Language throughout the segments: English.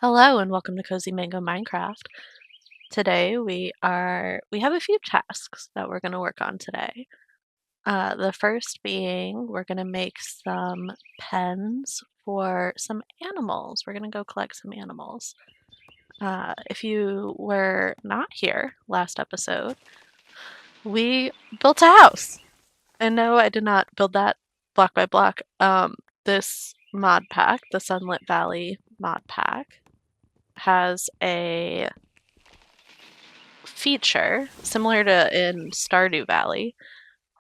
Hello and welcome to Cozy Mango Minecraft. Today we have a few tasks that we're going to work on today. The first being we're going to make some pens for some animals. We're going to go collect some animals. If you were not here last episode, we built a house. And no, I did not build that block by block. This mod pack, the Sunlit Valley mod pack, has a feature similar to in Stardew Valley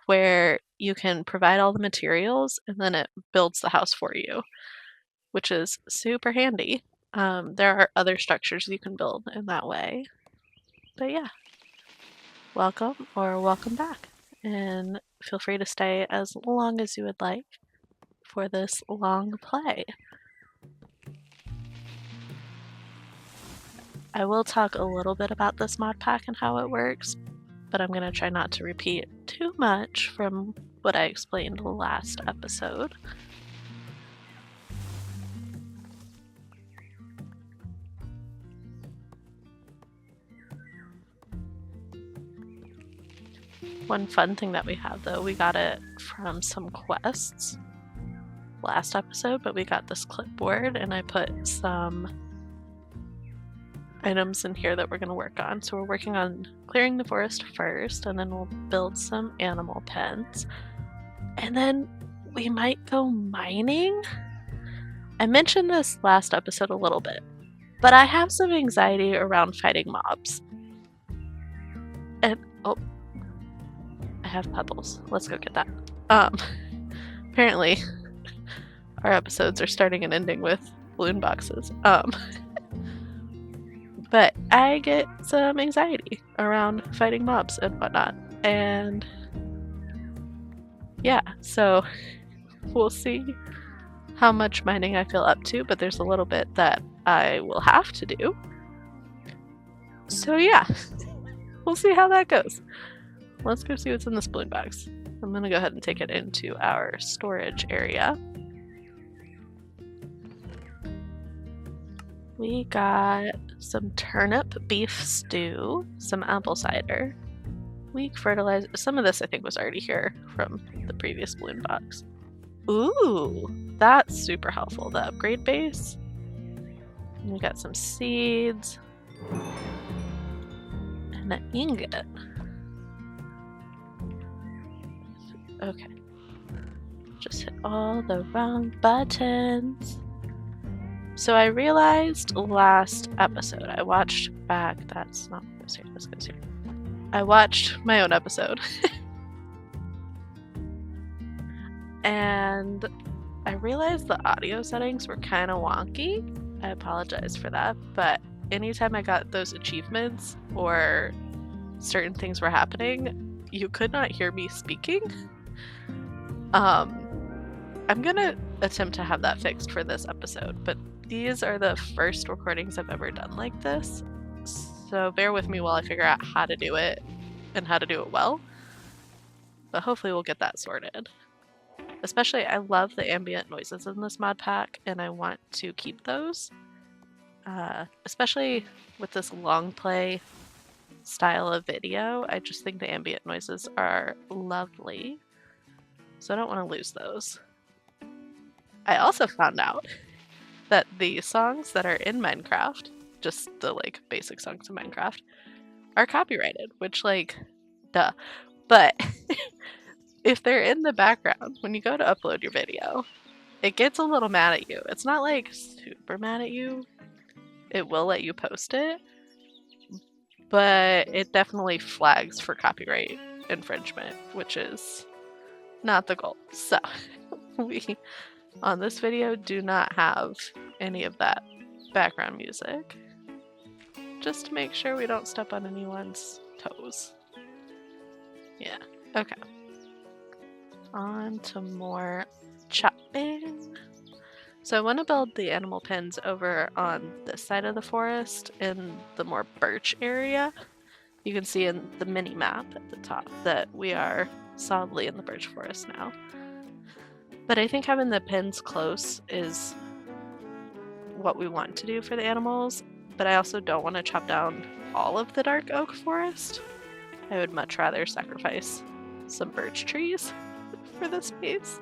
where you can provide all the materials and then it builds the house for you, which is super handy. There are other structures you can build in that way. But yeah, welcome or welcome back. And feel free to stay as long as you would like for this long play. I will talk a little bit about this mod pack and how it works, but I'm going to try not to repeat too much from what I explained last episode. One fun thing that we have, though, we got it from some quests last episode, but we got this clipboard and I put some items in here that we're going to work on. So we're working on clearing the forest first, and then we'll build some animal pens. And then we might go mining. I mentioned this last episode a little bit, but I have some anxiety around fighting mobs. And oh, I have pebbles. Let's go get that. Apparently our episodes are starting and ending with balloon boxes. But I get some anxiety around fighting mobs and whatnot. And yeah, so we'll see how much mining I feel up to, but there's a little bit that I will have to do. So yeah, we'll see how that goes. Let's go see what's in this balloon box. I'm gonna go ahead and take it into our storage area. We got some turnip beef stew, some apple cider, weak fertilizer. Some of this I think was already here from the previous balloon box. Ooh, that's super helpful. The upgrade base. And we got some seeds and an ingot. Okay. Just hit all the wrong buttons. So I realized last episode, I watched back, that's not what goes here, this goes here. I watched my own episode. And I realized the audio settings were kind of wonky. I apologize for that, but anytime I got those achievements or certain things were happening, you could not hear me speaking. I'm gonna attempt to have that fixed for this episode, but these are the first recordings I've ever done like this, so bear with me while I figure out how to do it and how to do it well, but hopefully we'll get that sorted. Especially, I love the ambient noises in this mod pack, and I want to keep those, especially with this long play style of video. I just think the ambient noises are lovely, so I don't want to lose those. I also found out that the songs that are in Minecraft, just the like basic songs in Minecraft, are copyrighted, which like, duh. But if they're in the background, when you go to upload your video, it gets a little mad at you. It's not like super mad at you. It will let you post it, but it definitely flags for copyright infringement, which is not the goal. So we, on this video, do not have any of that background music, just to make sure we don't step on anyone's toes. Yeah, okay. On to more chopping. So I want to build the animal pens over on this side of the forest in the more birch area. You can see in the mini map at the top that we are solidly in the birch forest now. But I think having the pins close is what we want to do for the animals, but I also don't want to chop down all of the dark oak forest. I would much rather sacrifice some birch trees for this piece.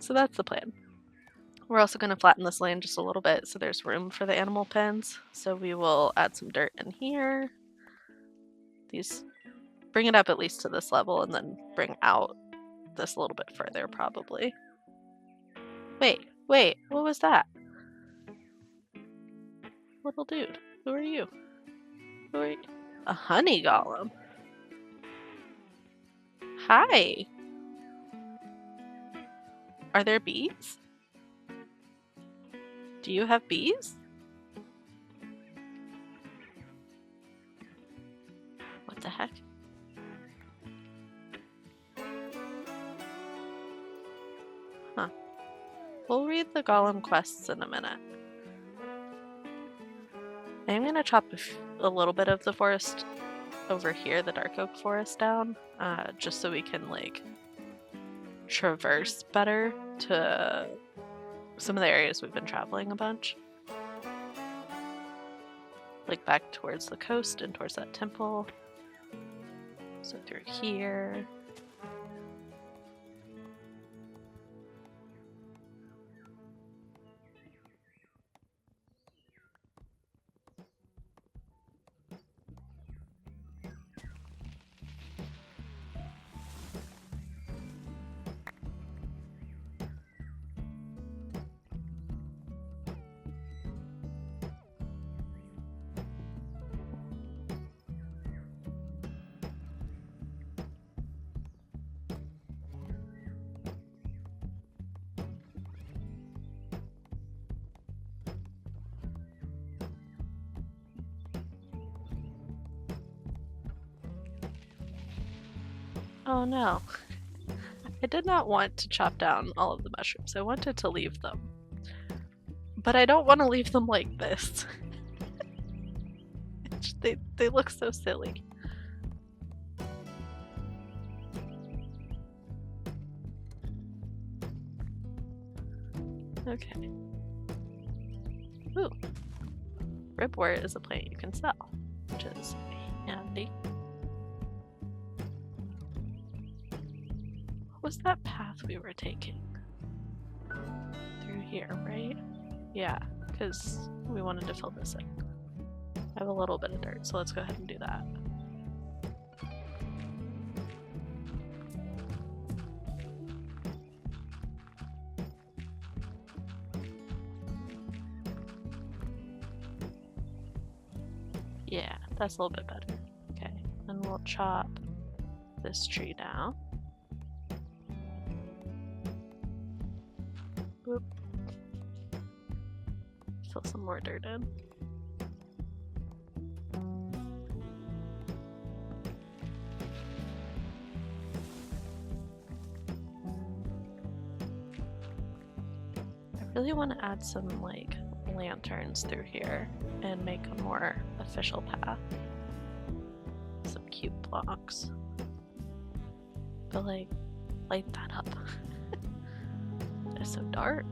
So that's the plan. We're also going to flatten this land just a little bit so there's room for the animal pens. So we will add some dirt in here. These, bring it up at least to this level and then bring out this a little bit further probably. Wait, what was that? Little dude, who are you? Who are you? A honey golem. Hi. Are there bees? Do you have bees? What the heck? Huh. We'll read the golem quests in a minute. I'm going to chop a little bit of the forest over here, the dark oak forest down, just so we can like traverse better to some of the areas we've been traveling a bunch. Like back towards the coast and towards that temple. So through here. Oh no. I did not want to chop down all of the mushrooms. I wanted to leave them. But I don't want to leave them like this. They look so silly. Okay. Ooh. Ribwort is a plant you can sell, which is handy. What was that path we were taking? Through here, right? Yeah, because we wanted to fill this in. I have a little bit of dirt, so let's go ahead and do that. Yeah, that's a little bit better. Okay, then we'll chop this tree down. Boop. Fill some more dirt in. I really want to add some like lanterns through here and make a more official path. Some cute blocks. But like, light that up. It's so dark.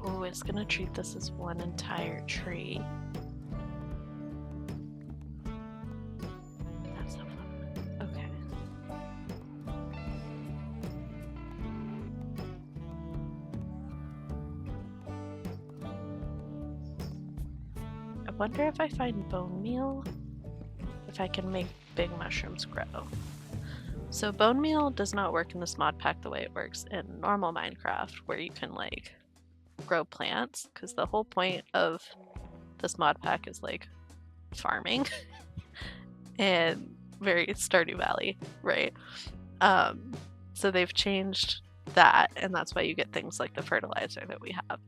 Oh, it's gonna treat this as one entire tree. That's so fun. Okay. I wonder if I find bone meal, if I can make big mushrooms grow. So bone meal does not work in this mod pack the way it works in normal Minecraft, where you can like grow plants, because the whole point of this mod pack is like farming and very Stardew Valley, right? So they've changed that, and that's why you get things like the fertilizer that we have.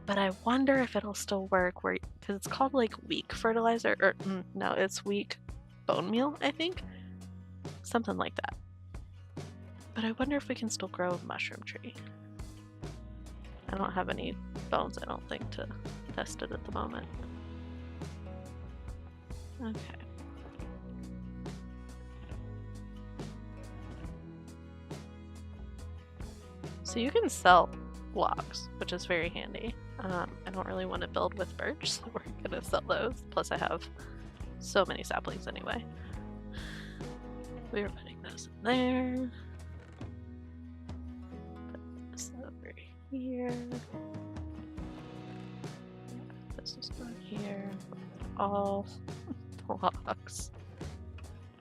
But I wonder if it'll still work because it's called like weak fertilizer, or no, it's weak bone meal, I think. Something like that. But I wonder if we can still grow a mushroom tree. I don't have any bones, I don't think, to test it at the moment. Okay. So you can sell logs, which is very handy. I don't really want to build with birch, so we're gonna sell those. Plus I have so many saplings anyway. We're putting those in there. Put this over here. This is going here. All the logs.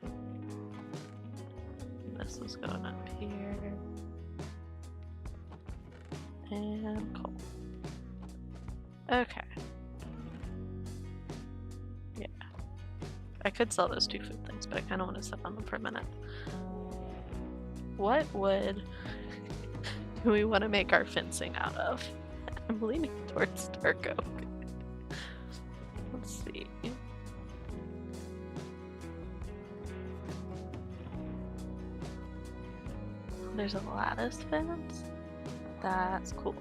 And this is going up here. And coal. Okay. Yeah. I could sell those 2 food things, but I kind of want to sit on them for a minute. What wood do we want to make our fencing out of? I'm leaning towards dark oak. Let's see. There's a lattice fence. That's cool.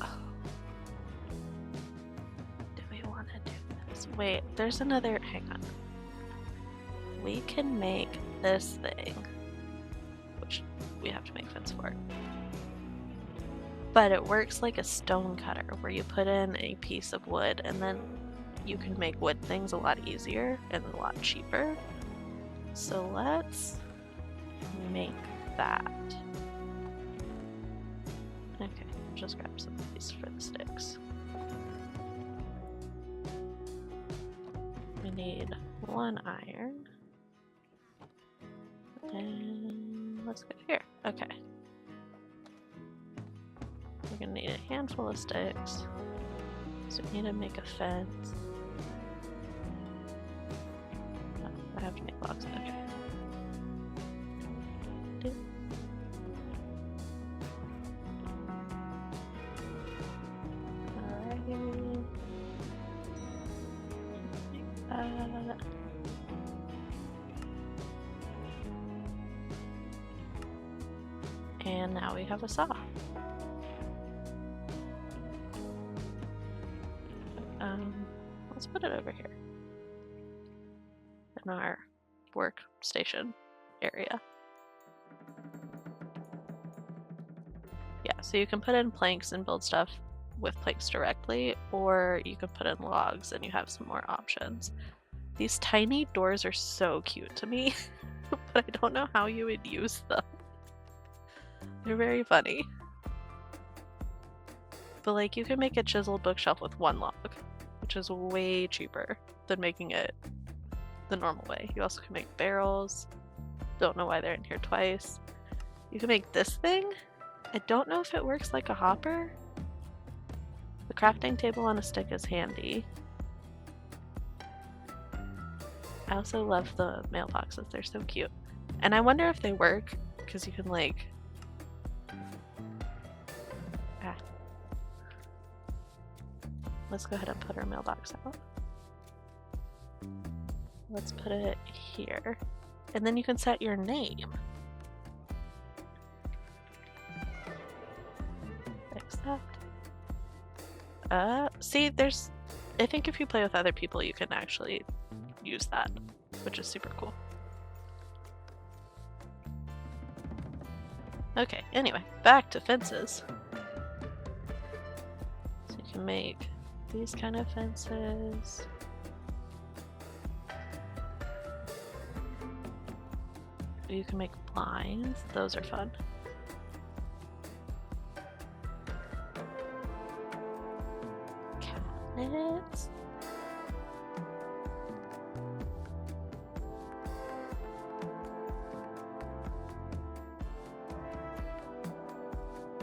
Oh. Do we want to do this? Wait, there's another. Hang on. We can make this thing, which we have to make fence for. But it works like a stone cutter, where you put in a piece of wood and then you can make wood things a lot easier and a lot cheaper. So let's make that. Okay, just grab some of these for the sticks. We need 1 iron. And let's go here. Okay. We're gonna need a handful of sticks. So we need to make a fence. Oh, I have to make logs. Okay. Alrighty. Make that. And now we have a saw. Let's put it over here in our workstation area. Yeah, so you can put in planks and build stuff with planks directly, or you can put in logs and you have some more options. These tiny doors are so cute to me, but I don't know how you would use them. They're very funny. But like, you can make a chiseled bookshelf with 1 log, which is way cheaper than making it the normal way. You also can make barrels. Don't know why they're in here twice. You can make this thing. I don't know if it works like a hopper. The crafting table on a stick is handy. I also love the mailboxes. They're so cute. And I wonder if they work, because you can like... Let's go ahead and put our mailbox out. Let's put it here. And then you can set your name. Accept. See, there's... I think if you play with other people, you can actually use that, which is super cool. Okay, anyway, back to fences. So you can make these kind of fences. You can make blinds. Those are fun. Cabinets.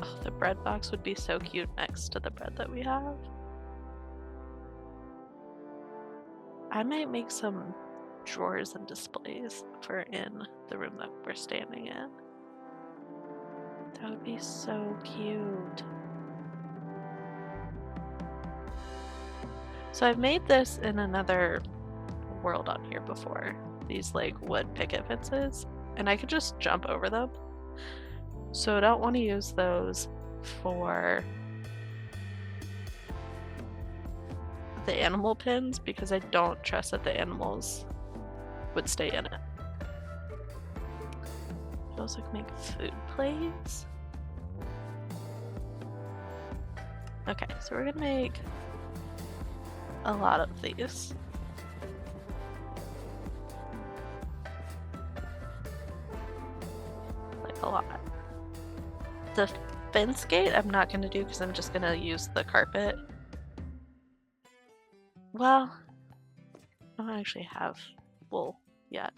Oh, the bread box would be so cute next to the bread that we have. I might make some drawers and displays for in the room that we're standing in. That would be so cute. So I've made this in another world on here before. These like wood picket fences, and I could just jump over them. So I don't want to use those for the animal pins because I don't trust that the animals would stay in it. I also can make food plates. Okay, so we're gonna make a lot of these. Like a lot. The fence gate I'm not gonna do because I'm just gonna use the carpet. Well, I don't actually have wool yet.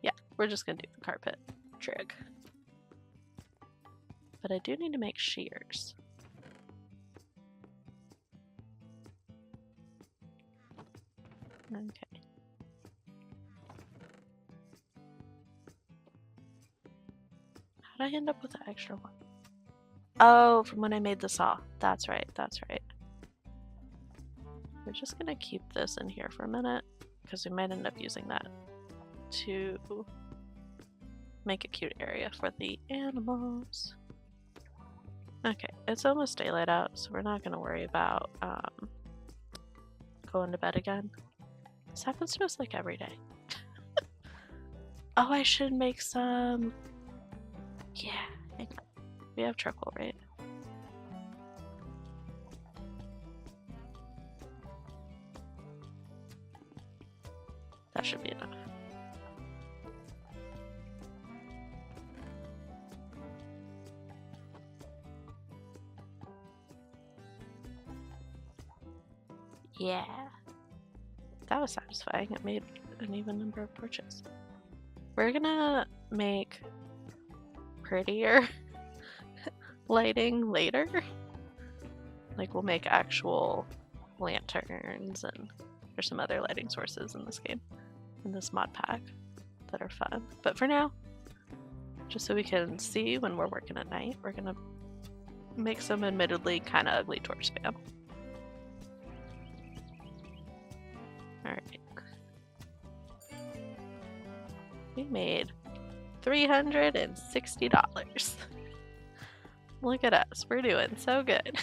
Yeah, we're just gonna do the carpet trick. But I do need to make shears. Okay. How'd I end up with the extra one? Oh, from when I made the saw. That's right, that's right. We're just gonna keep this in here for a minute because we might end up using that to make a cute area for the animals. Okay, it's almost daylight out, so we're not gonna worry about going to bed again. This happens to us like every day. Oh, I should make some. Yeah, hang on. We have charcoal, right? That should be enough. Yeah. That was satisfying. It made an even number of torches. We're gonna make prettier lighting later. Like we'll make actual lanterns, and there's some other lighting sources in this game, in this mod pack, that are fun. But for now, just so we can see when we're working at night, we're gonna make some admittedly kind of ugly torch spam. Alright. We made $360. Look at us, we're doing so good.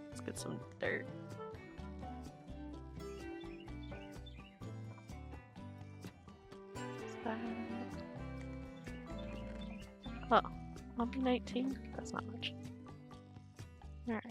Let's get some dirt. Oh, I'll be 19? That's not much. Alright.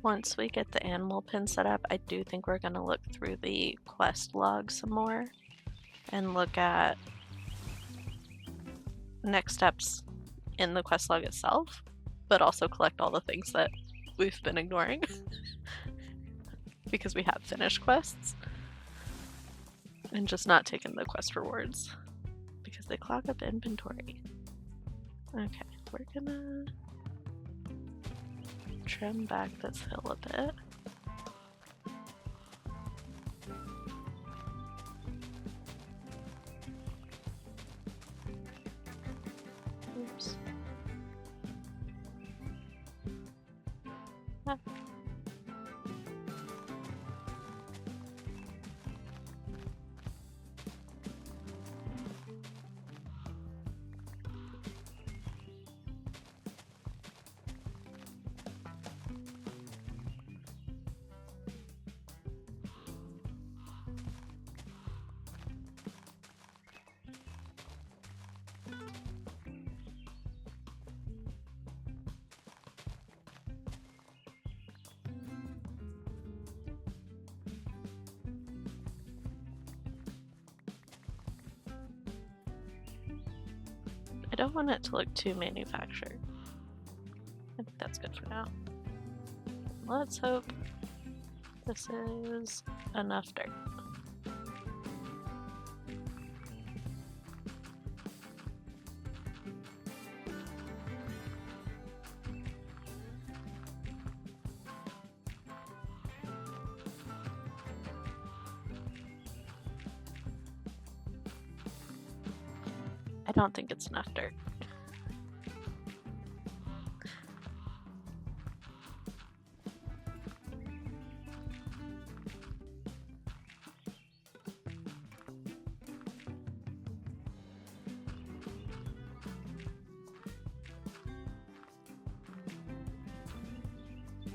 Once we get the animal pin set up, I do think we're going to look through the quest log some more and look at next steps in the quest log itself, but also collect all the things that we've been ignoring because we have finished quests and just not taken the quest rewards because they clog up inventory. Okay, we're gonna trim back this hill a bit. Oops. Ah. don't want it to look too manufactured. I think that's good for now. Let's hope this is enough dirt. I don't think it's enough dirt.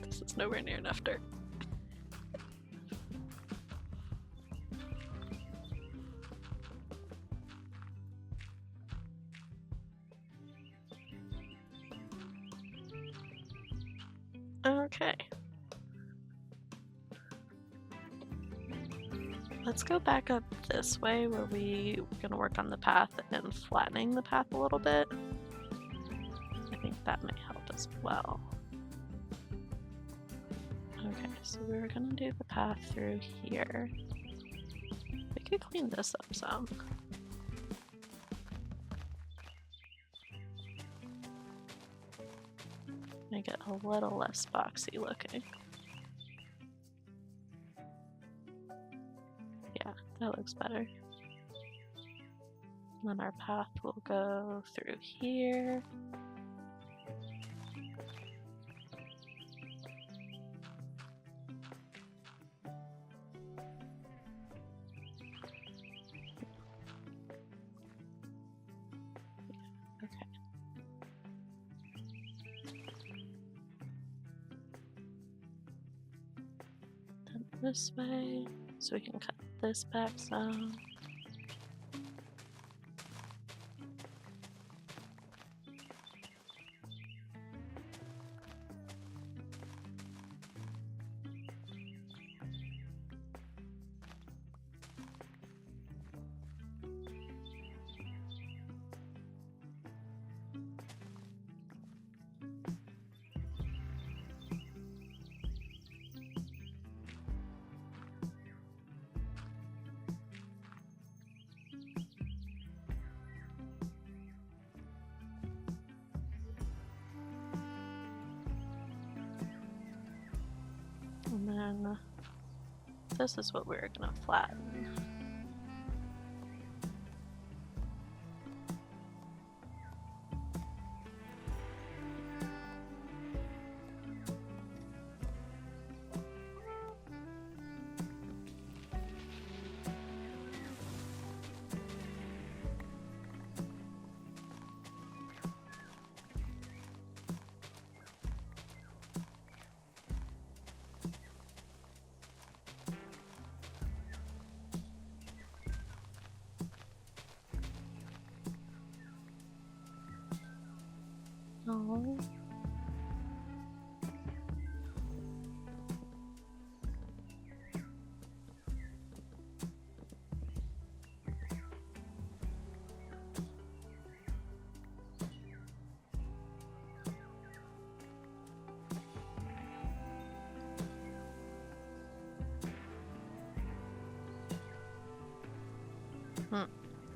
This is nowhere near enough dirt. Okay. Let's go back up this way where we're gonna work on the path and flattening the path a little bit. I think that may help as well. Okay, so we're gonna do the path through here. We could clean this up some. Make it a little less boxy looking. Yeah, that looks better. And then our path will go through here. This way, so we can cut this back some. And then this is what we're gonna flatten. Oh.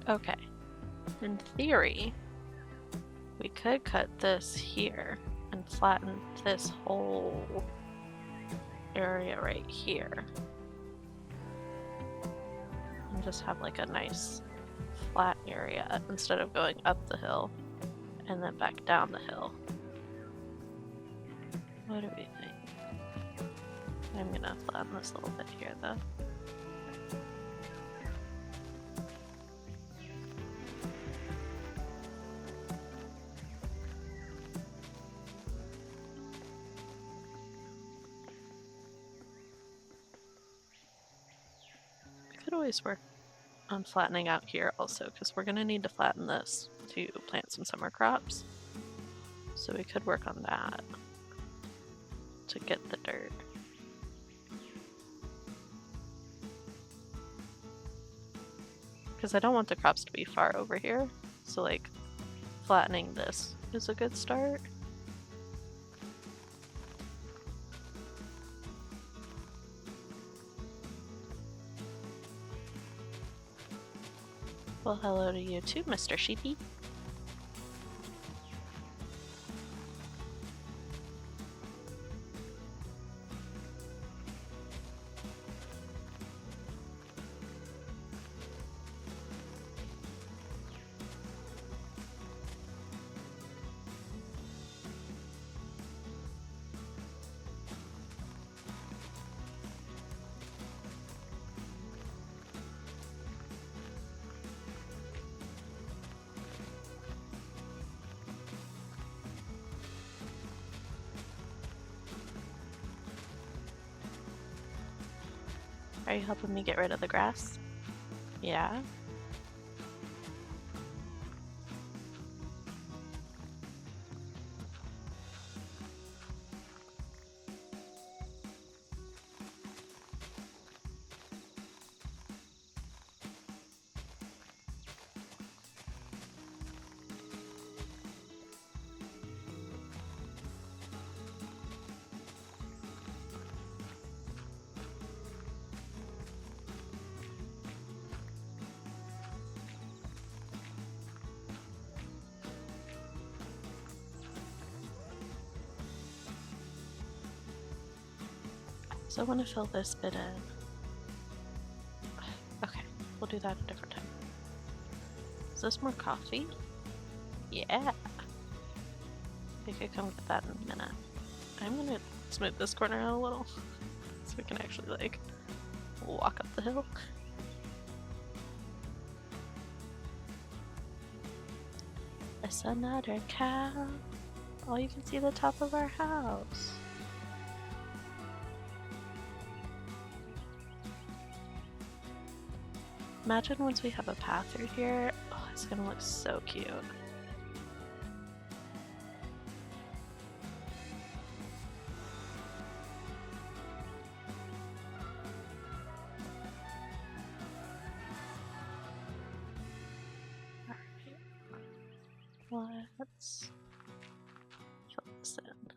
Okay. In theory, we could cut this here and flatten this whole area right here. And just have like a nice flat area instead of going up the hill and then back down the hill. What do we think? I'm gonna flatten this little bit here though. Could always work on flattening out here also, because we're going to need to flatten this to plant some summer crops. So we could work on that to get the dirt. Because I don't want the crops to be far over here, so like flattening this is a good start. Well, hello to you too, Mr. Sheepy. Are you helping me get rid of the grass? Yeah. So I want to fill this bit in. Okay, we'll do that a different time. Is this more coffee? Yeah. We could come get that in a minute. I'm gonna smooth this corner out a little so we can actually like walk up the hill. It's another cow. Oh, you can see the top of our house. Imagine once we have a path through here, oh, it's gonna look so cute. Alright, let's fill this in.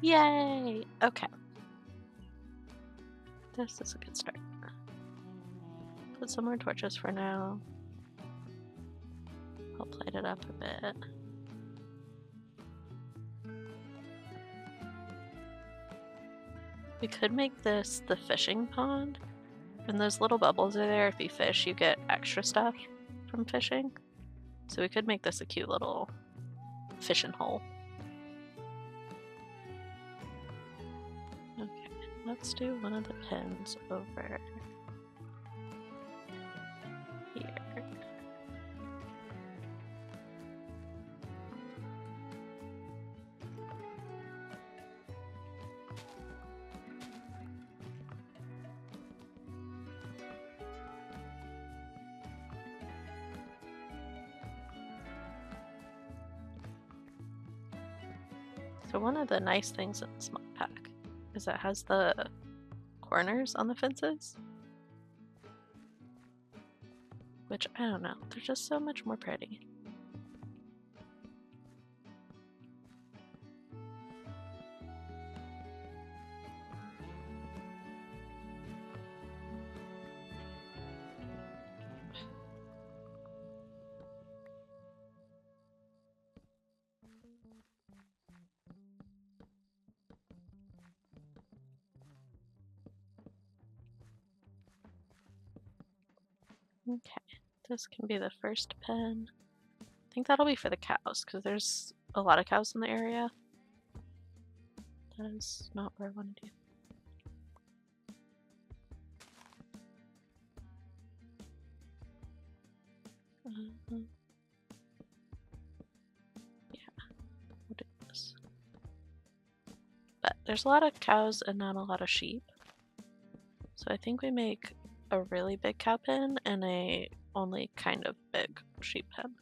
Yay! Okay. This is a good start. Put some more torches for now. I'll light it up a bit. We could make this the fishing pond. And those little bubbles are there. If you fish, you get extra stuff from fishing. So we could make this a cute little fishing hole. Okay, let's do one of the pins over here. So one of the nice things in this mod pack is it has the corners on the fences. Which, I don't know, they're just so much more pretty. Okay, this can be the first pen. I think that'll be for the cows, because there's a lot of cows in the area. That is not what I want to do. Yeah, we'll do this. But there's a lot of cows and not a lot of sheep. So I think we make a really big cow pen and a only kind of big sheep pen.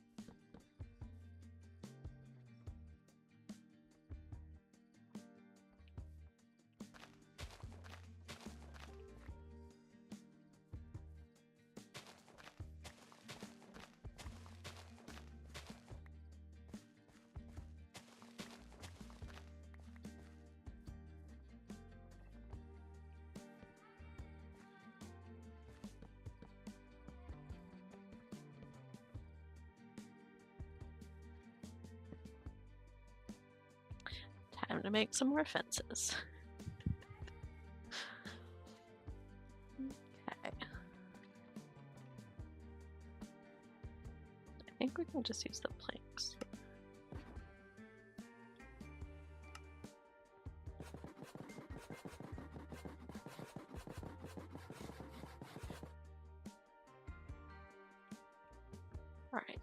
Time to make some more fences. Okay. I think we can just use the planks. All right.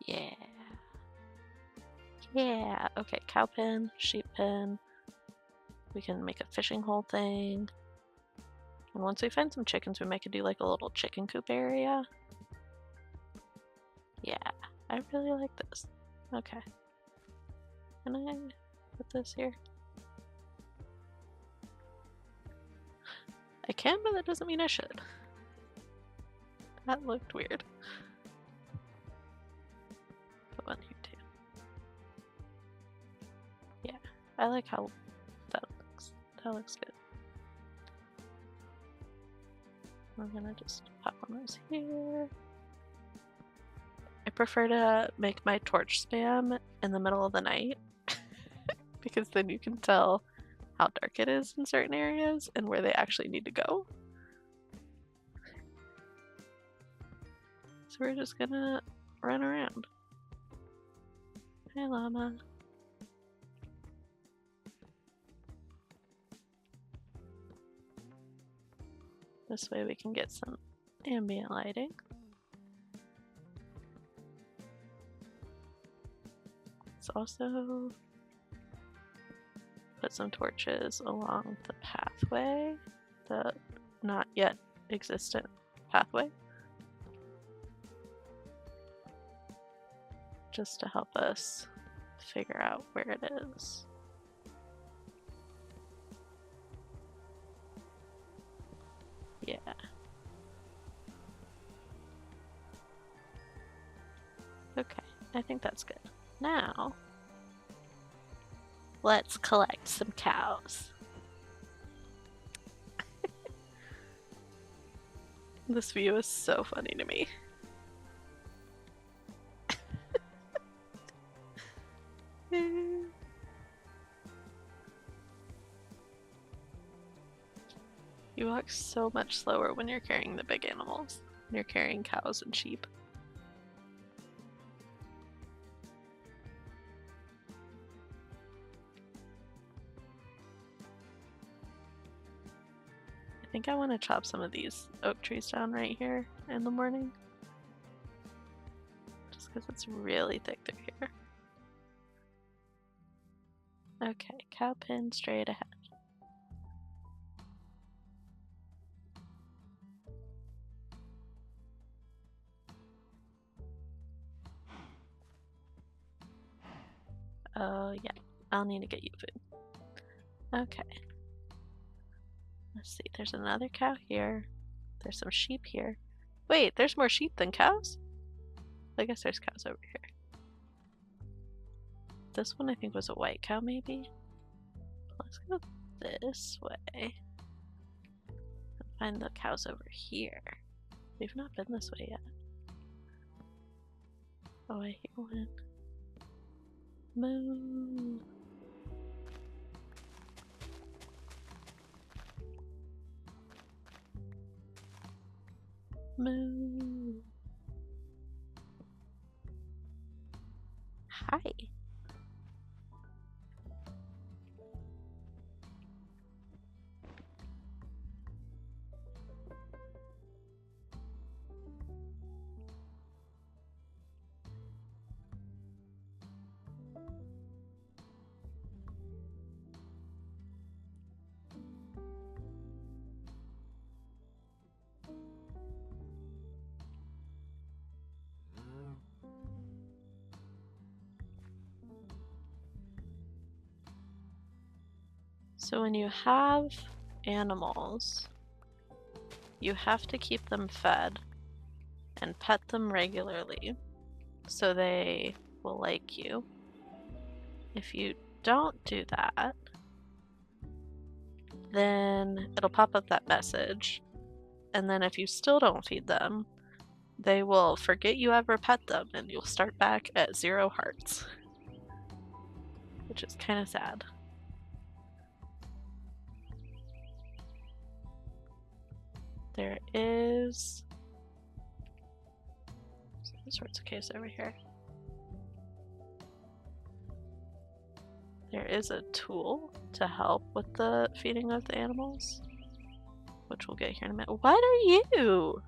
Yeah. Yeah. Okay, cow pen, sheep pen. We can make a fishing hole thing. And once we find some chickens, we might do like a little chicken coop area. Yeah, I really like this. Okay. Can I put this here? I can, but that doesn't mean I should. That looked weird. Put one here too. Yeah, I like how that looks. That looks good. We're gonna just pop on those here. I prefer to make my torch spam in the middle of the night because then you can tell how dark it is in certain areas and where they actually need to go. So we're just gonna run around. Hey, llama. This way we can get some ambient lighting. Let's also put some torches along the pathway, the not yet existent pathway, just to help us figure out where it is. Yeah. Okay, I think that's good. Now, let's collect some cows. This view is so funny to me. You walk so much slower when you're carrying the big animals. When you're carrying cows and sheep. I think I want to chop some of these oak trees down right here in the morning. Just because it's really thick through here. Okay, cow pen straight ahead. Oh, yeah. I'll need to get you food. Okay. Let's see. There's another cow here. There's some sheep here. Wait, there's more sheep than cows? I guess there's cows over here. This one I think was a white cow, maybe? Let's go this way. And find the cows over here. We've not been this way yet. Oh, I hear one. Moo. Moo. Hi. So when you have animals, you have to keep them fed and pet them regularly so they will like you. If you don't do that, then it'll pop up that message, and then if you still don't feed them, they will forget you ever pet them and you'll start back at 0 hearts, which is kind of sad. There is all sorts of caves over here. There is a tool to help with the feeding of the animals, which we'll get here in a minute. What are you?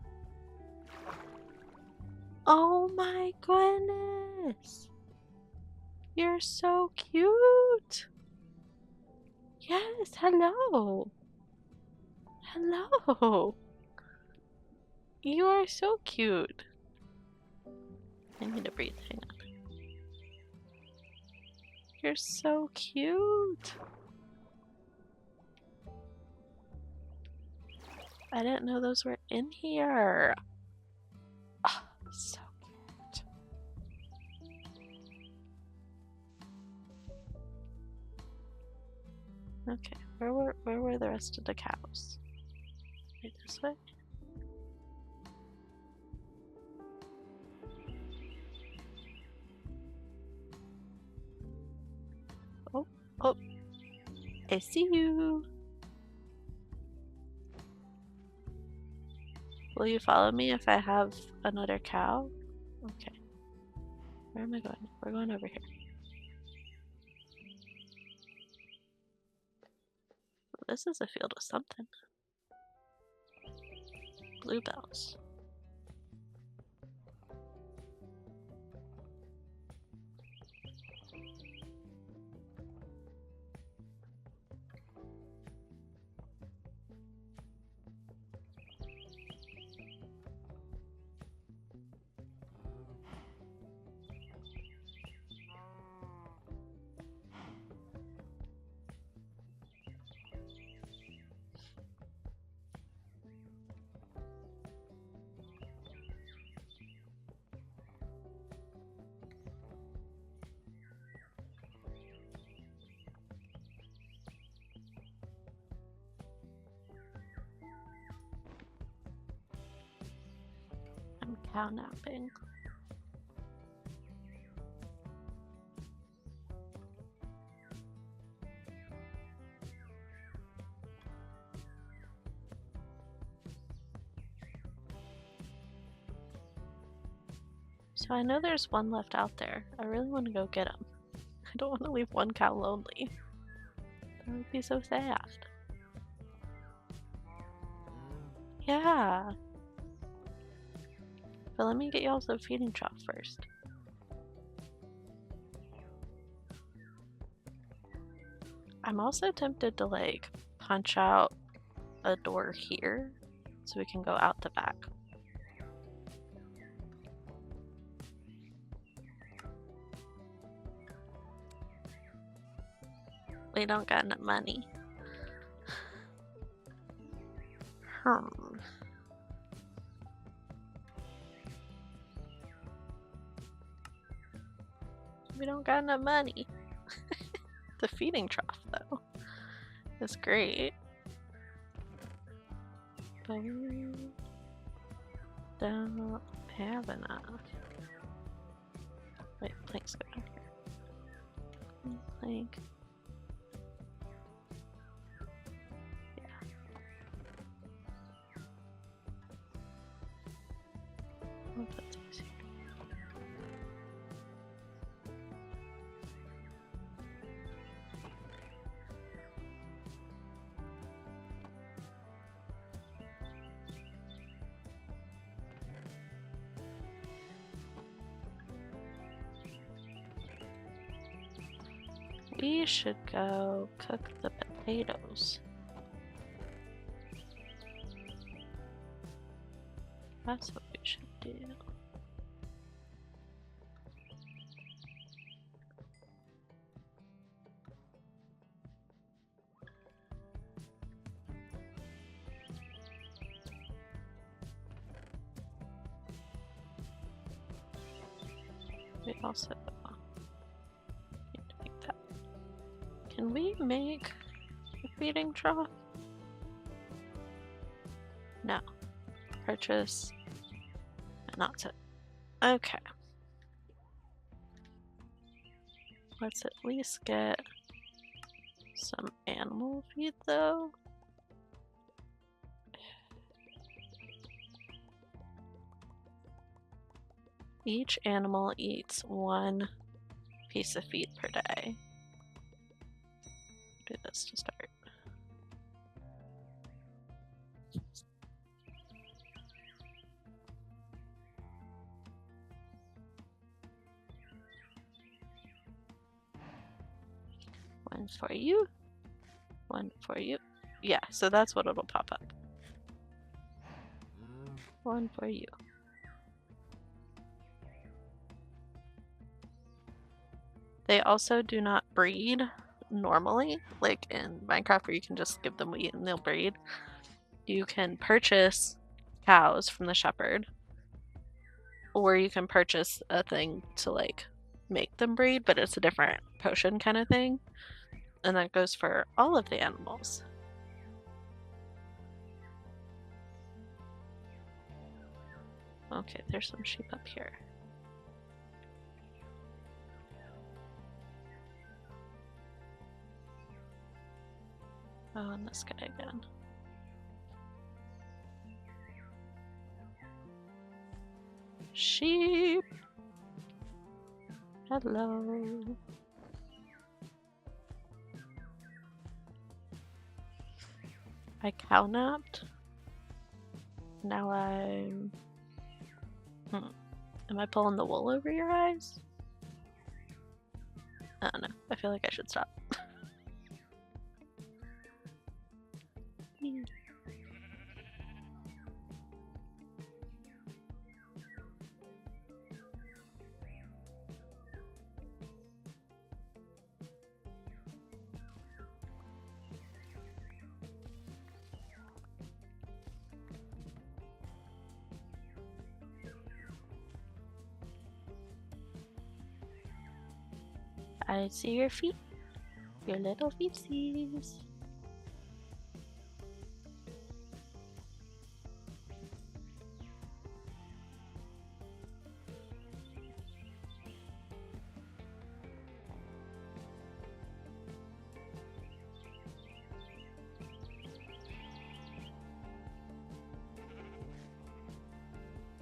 Oh my goodness! You're so cute! Yes, hello! Hello! You are so cute! I need to breathe, hang on. You're so cute! I didn't know those were in here! Oh, so cute. Okay, where were the rest of the cows? Right this way? Oh, I see you. Will you follow me if I have another cow? Okay. Where am I going? We're going over here. This is a field with something. Bluebells. I'm cow napping. So I know there's one left out there. I really want to go get him. I don't want to leave one cow lonely. That would be so sad. Yeah. But let me get y'all some feeding trough first. I'm also tempted to like punch out a door here so we can go out the back. We don't got enough money. We don't got enough money. The feeding trough, though, is great. But we don't have enough. Wait, planks go down here. Plank. I'll put these here. We should go cook the potatoes. That's what we should do. We also need to make that. Can we make a feeding trough? No. Purchase. And that's it. Okay. Let's at least get some animal feed though. Each animal eats 1 piece of feed per day. Do this to start. One for you. One for you. Yeah, so that's what it'll pop up. One for you. They also do not breed normally, like in Minecraft where you can just give them wheat and they'll breed. You can purchase cows from the shepherd, or you can purchase a thing to like make them breed, but it's a different potion kind of thing. And that goes for all of the animals. Okay, there's some sheep up here. Oh, and this guy again. Sheep! Hello. I cow napped. Now I'm... Am I pulling the wool over your eyes? I don't know. I feel like I should stop. I see your feet. Your little feetsies.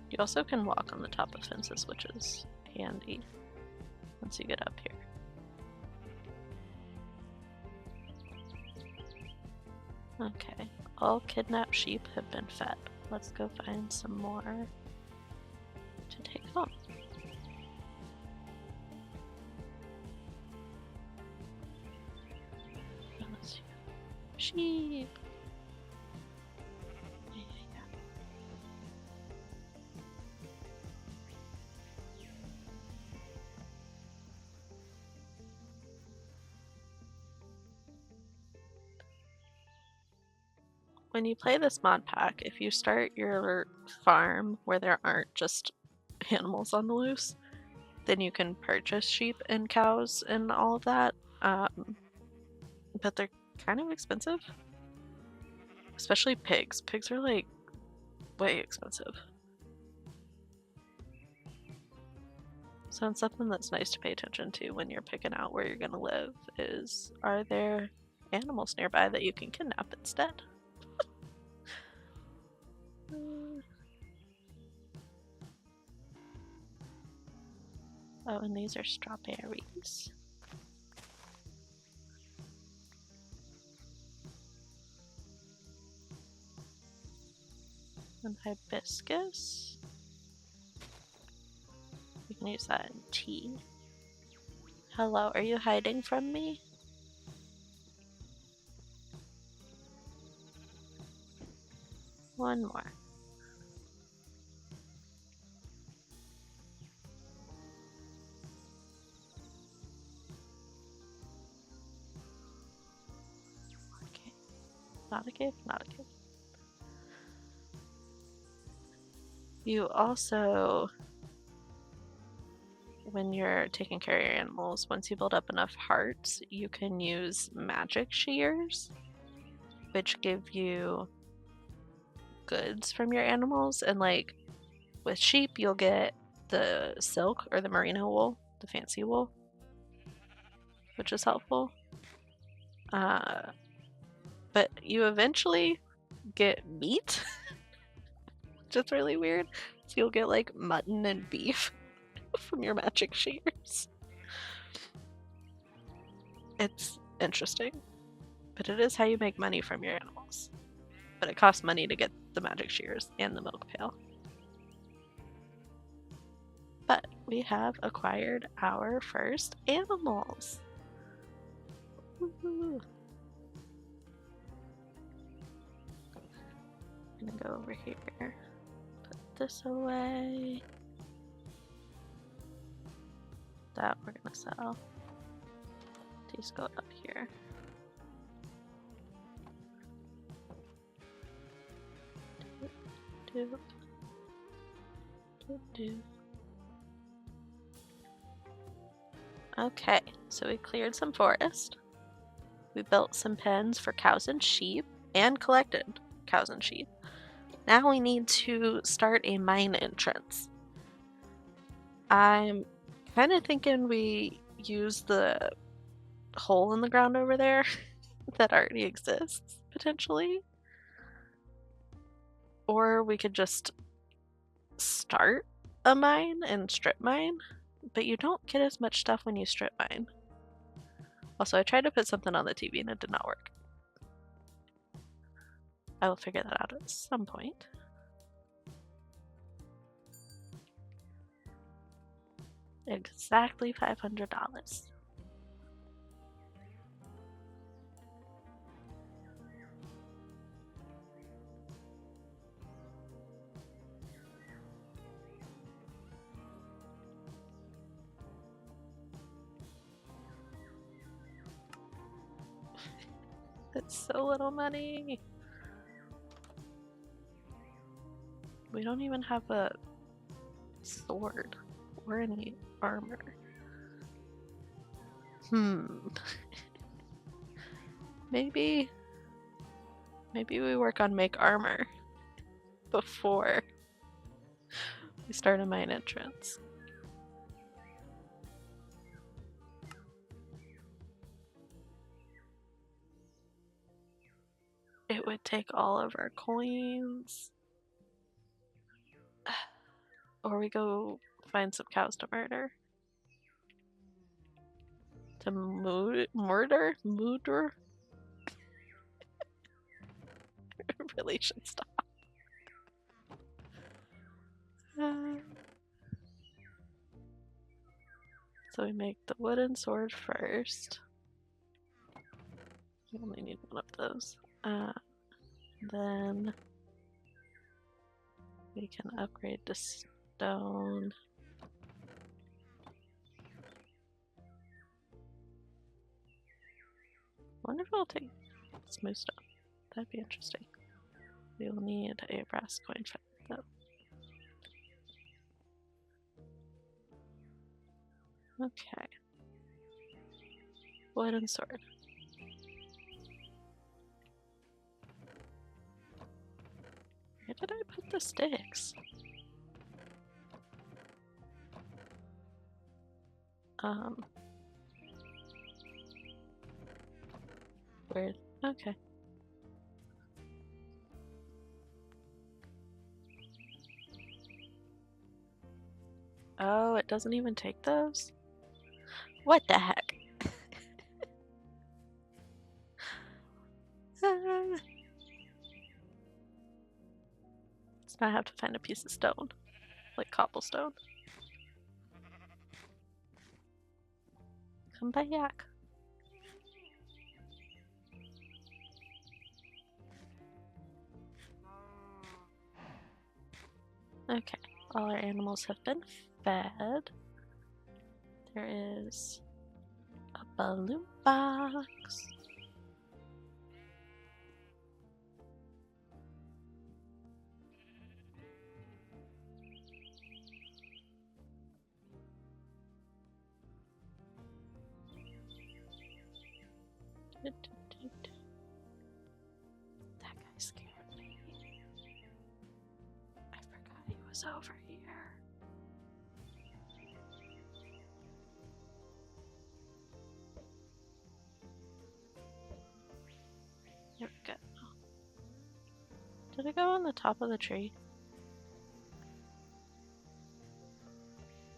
You also can walk on the top of fences, which is handy once you get up here. Okay, all kidnapped sheep have been fed. Let's go find some more to take home. Sheep. Yeah. When you play this mod pack, if you start your farm where there aren't just animals on the loose, then you can purchase sheep and cows and all of that. But they're kind of expensive. Especially pigs. Pigs are like way expensive. So it's something that's nice to pay attention to when you're picking out where you're going to live is, are there animals nearby that you can kidnap instead? Oh, and these are strawberries. And hibiscus. You can use that in tea. Hello, are you hiding from me? One more. Okay. Not a cave, not a cave. You also, when you're taking care of your animals, once you build up enough hearts, you can use magic shears, which give you goods from your animals. And like with sheep, you'll get the silk or the merino wool, the fancy wool, which is helpful. But you eventually get meat, which is really weird. So you'll get like mutton and beef from your magic shears. It's interesting, but it is how you make money from your animals. But it costs money to get the magic shears and the milk pail. But we have acquired our first animals. Woohoo. I'm gonna go over here, put this away. That we're gonna sell. These go up here. Okay, so we cleared some forest. We built some pens for cows and sheep and collected cows and sheep. Now we need to start a mine entrance. I'm kind of thinking we use the hole in the ground over there that already exists, potentially. Or we could just start a mine and strip mine, but you don't get as much stuff when you strip mine. Also, I tried to put something on the TV and it did not work. I will figure that out at some point. Exactly $500. That's so little money. We don't even have a sword or any armor. Maybe we work on make armor before we start a mine entrance. It would take all of our coins. Or we go find some cows to murder. To murder? Really should stop. So we make the wooden sword first. We only need one of those. Then we can upgrade to stone. Wonder if it'll take smooth stone. That'd be interesting. We will need a brass coin feather though. Okay. Wood and sword. Where did I put the sticks? Where? Okay. Oh, it doesn't even take those? What the heck? So now I have to find a piece of stone. Like cobblestone. Come back. Okay, all our animals have been fed. There is a balloon box. That guy scared me. I forgot he was over here. There we go. Did it go on the top of the tree?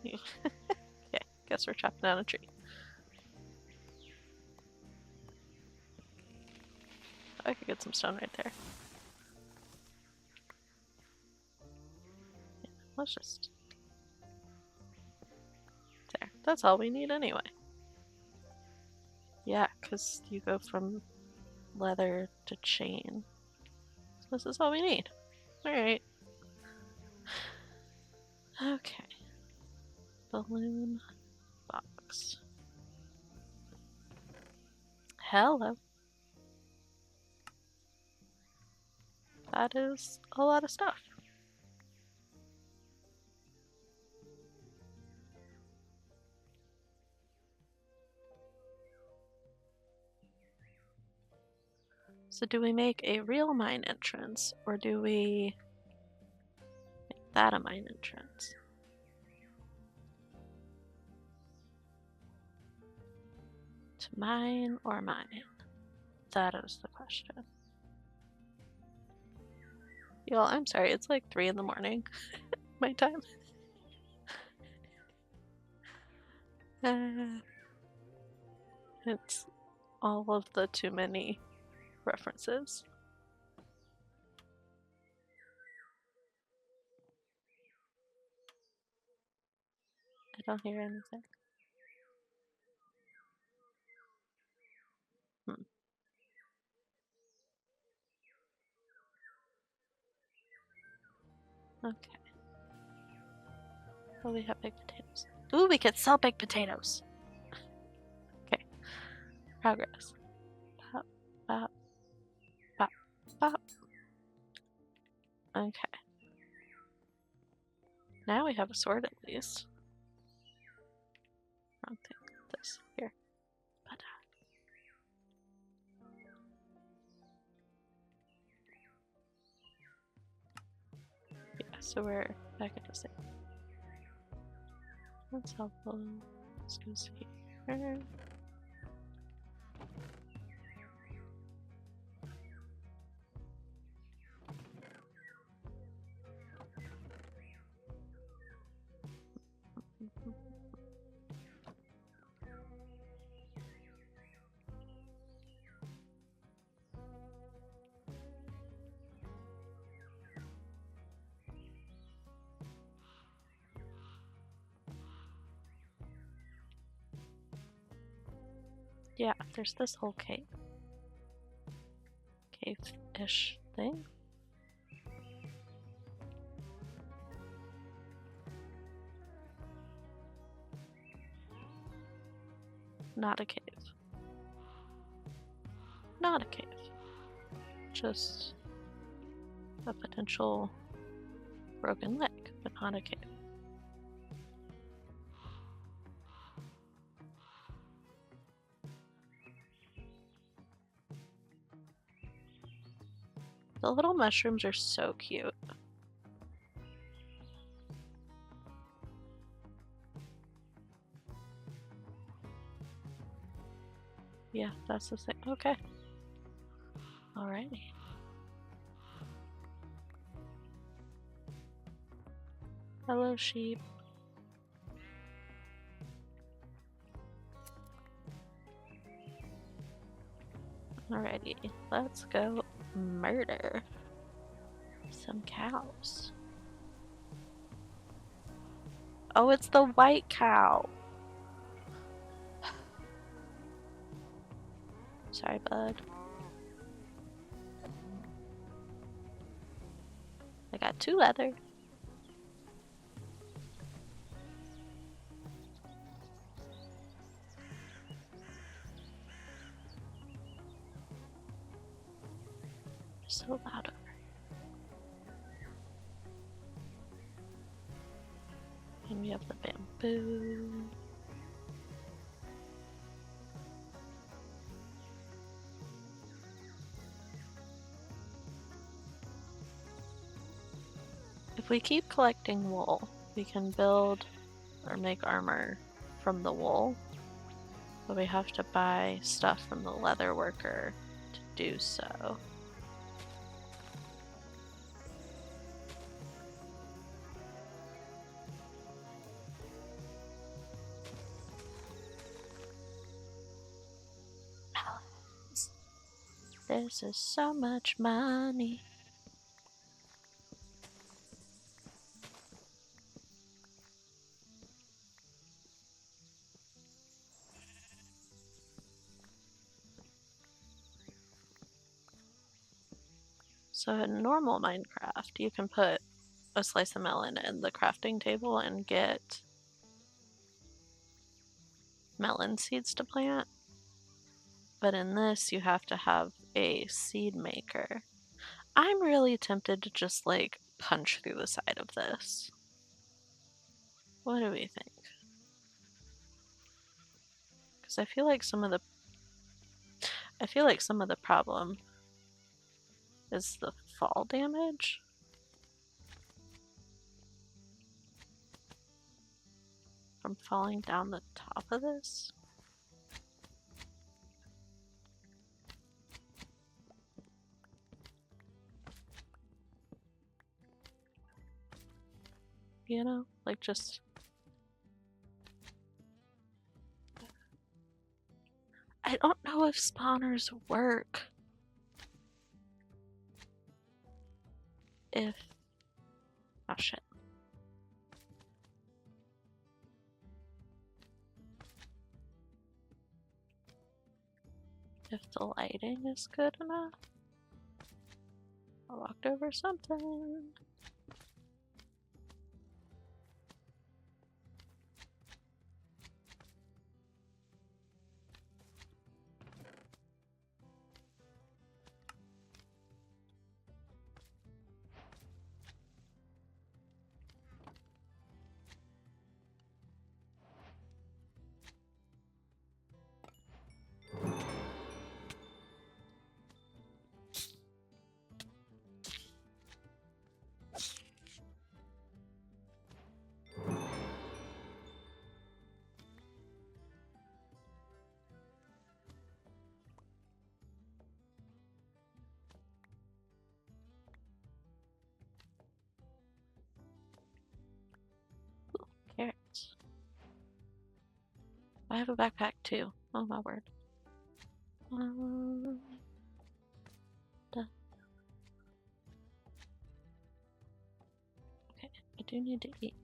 Okay, guess we're chopping down a tree. I could get some stone right there. Yeah, let's just... There. That's all we need anyway. Yeah, because you go from leather to chain. So this is all we need. Alright. Okay. Balloon box. Hello. That is a lot of stuff. So do we make a real mine entrance, or do we make that a mine entrance? To mine or mine? That is the question. Y'all, I'm sorry, it's like 3 in the morning. My time. It's all of the too many references. I don't hear anything. Okay. Well, we have big potatoes. Ooh, we could sell big potatoes. Okay. Progress. Pop, pop, pop, pop. Okay. Now we have a sword at least. Wrong thing. This. Here. Yeah, so we're back at the same. That's helpful. Let's go see here. Yeah, there's this whole cave. cave-ish thing. Not a cave. Not a cave. Just a potential broken leg, but not a cave. The little mushrooms are so cute. Yeah, that's the thing. Okay. Alrighty. Hello, sheep. Alrighty, let's go murder some cows. Oh, it's the white cow. Sorry, bud. I got 2 leather. So loud over here. And we have the bamboo. If we keep collecting wool, we can build or make armor from the wool, but we have to buy stuff from the leather worker to do so. This is so much money. So in normal Minecraft, you can put a slice of melon in the crafting table and get melon seeds to plant. But in this, you have to have a seed maker. I'm really tempted to just like punch through the side of this. What do we think? Because I feel like some of the problem is the fall damage. From falling down the top of this. You know, like just... I don't know if spawners work. If... Oh shit. If the lighting is good enough. I walked over something. Carrots. I have a backpack too. Oh my word. Okay, I do need to eat.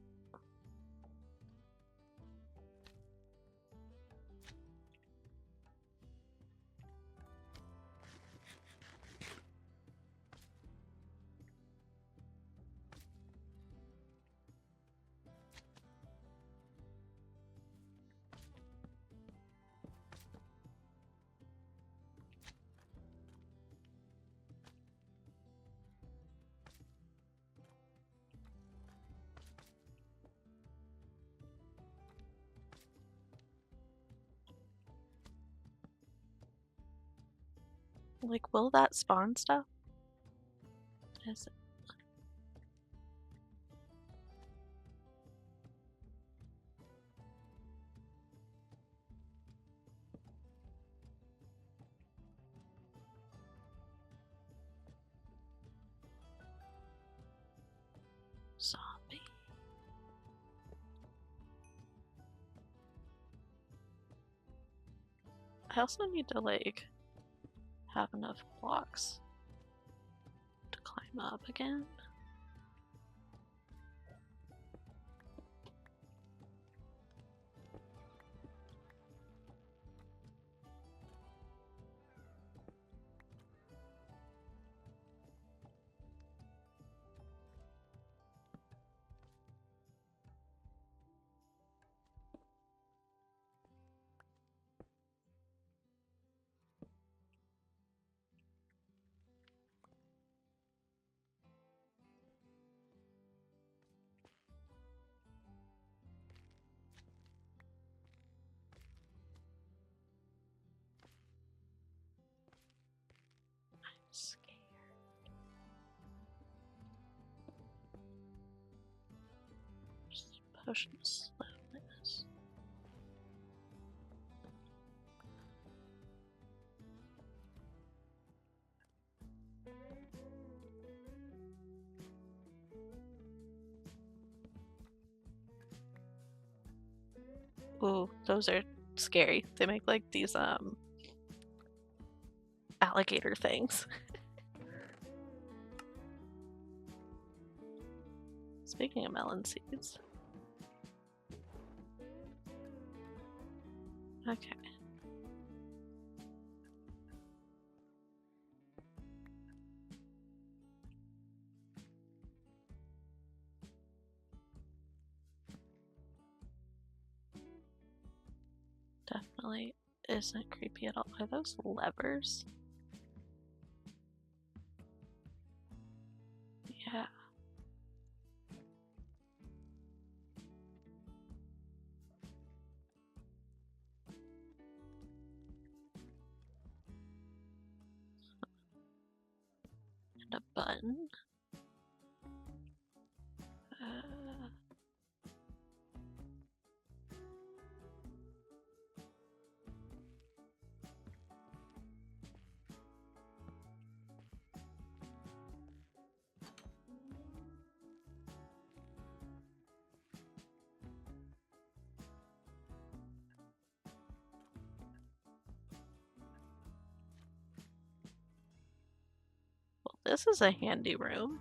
Like, will that spawn stuff? Is it? Zombie. I also need to, like, have enough blocks to climb up again. Scared. Potion of slowness. Ooh, those are scary. They make like these alligator things. Speaking of melon seeds. Okay. Definitely isn't creepy at all. Are those levers? Yeah. And a button. Well, this is a handy room.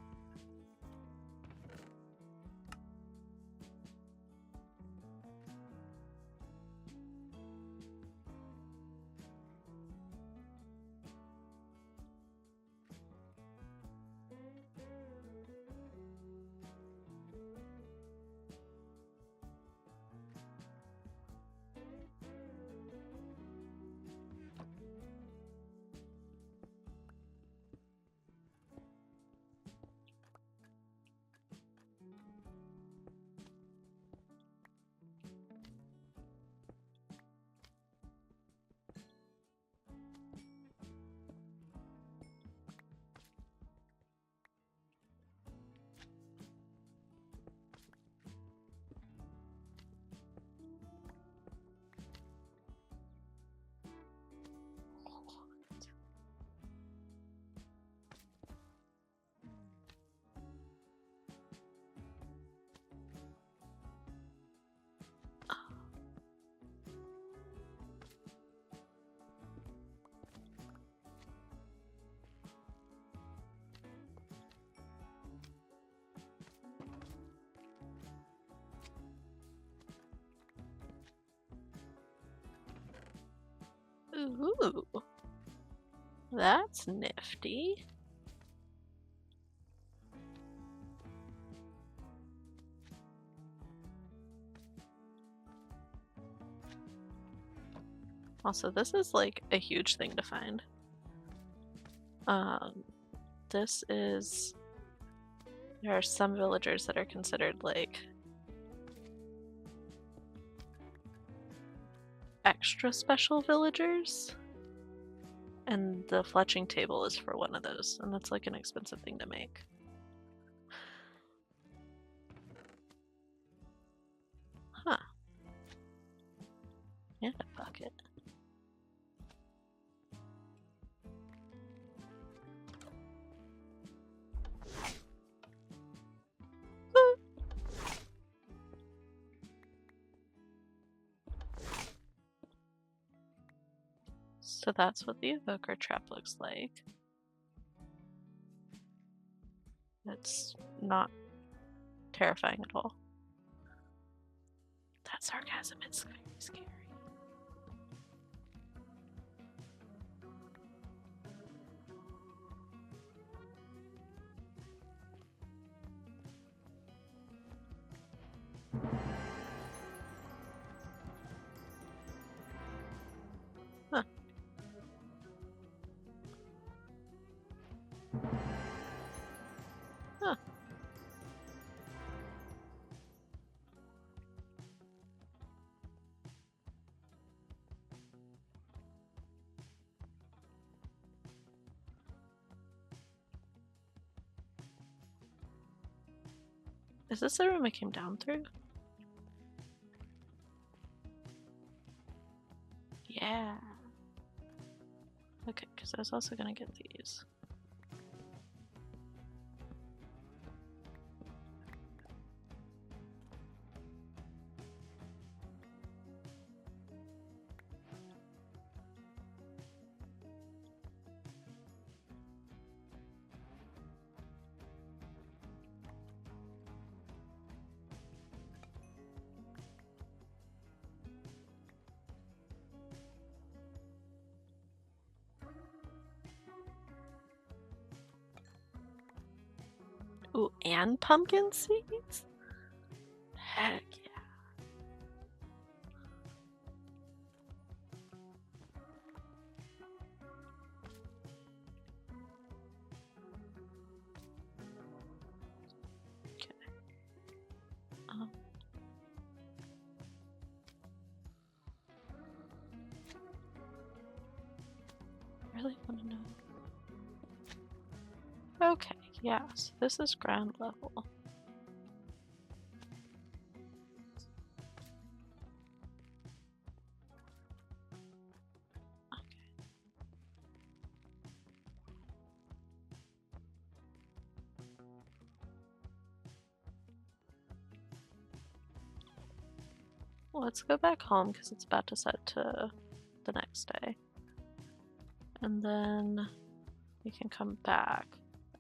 Ooh, that's nifty. Also, this is like a huge thing to find. This is... There are some villagers that are considered like extra special villagers. And the fletching table is for one of those, and that's like an expensive thing to make. Huh. And a bucket. So that's what the evoker trap looks like. It's not terrifying at all. That sarcasm is very scary. Huh. Huh. Is this the room I came down through? Yeah. Okay, because I was also gonna get these. Ooh, and pumpkin seeds? Heck yeah. Okay. I really want to know. Okay, yeah, so this is ground level. Let's go back home because it's about to set to the next day. And then we can come back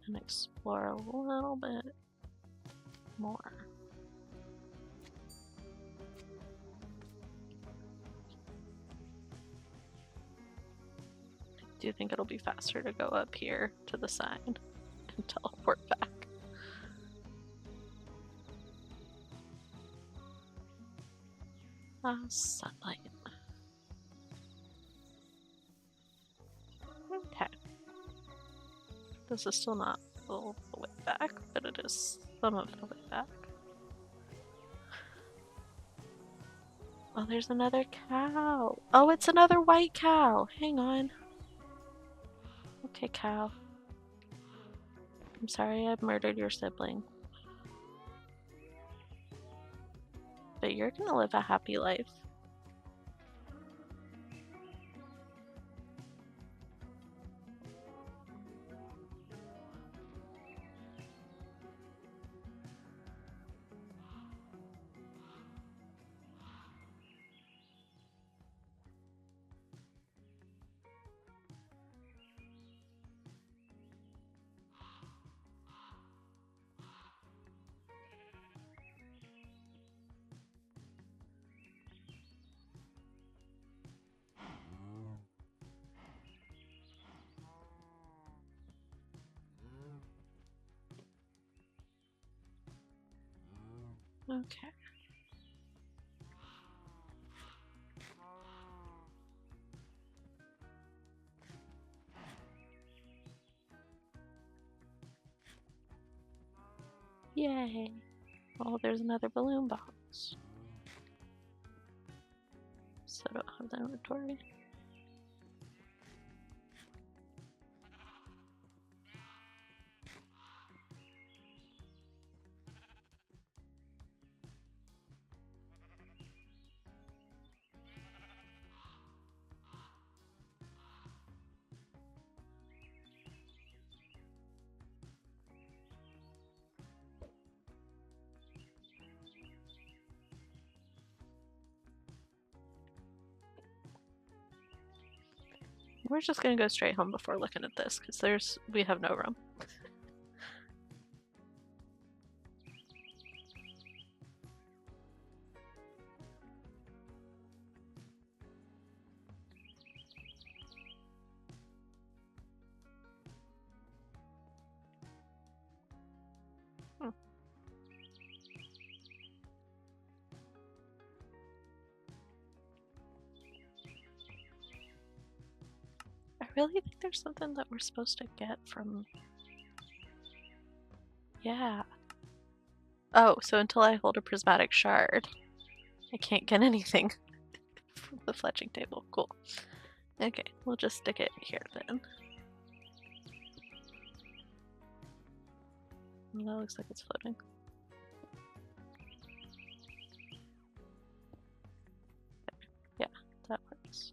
and explore a little bit more. Do you think it'll be faster to go up here to the sign and teleport back? Sunlight. Okay. This is still not all the way back, but it is some of the way back. Oh, there's another cow. Oh, it's another white cow. Hang on. Okay, cow. I'm sorry I murdered your sibling. But you're gonna live a happy life. Okay. Yay. Oh, there's another balloon box. So I don't have the inventory. We're just gonna go straight home before looking at this, because we have no room. I really think there's something that we're supposed to get from... Yeah. Oh, so until I hold a prismatic shard, I can't get anything from the fletching table. Cool. Okay, we'll just stick it here then. Well, that looks like it's floating. Yeah, that works.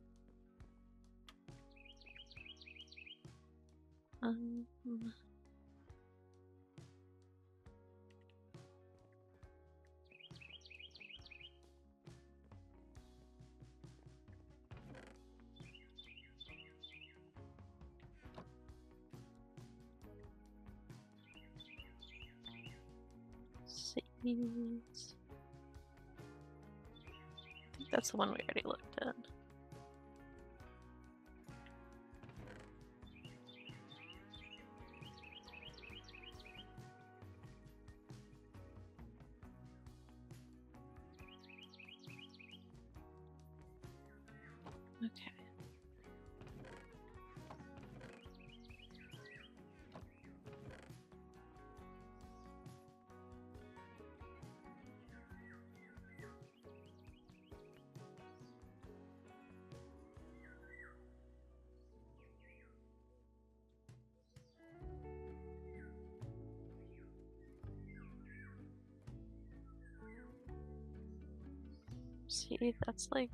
Seeds. I think that's the one we already looked at. Okay. See, that's like...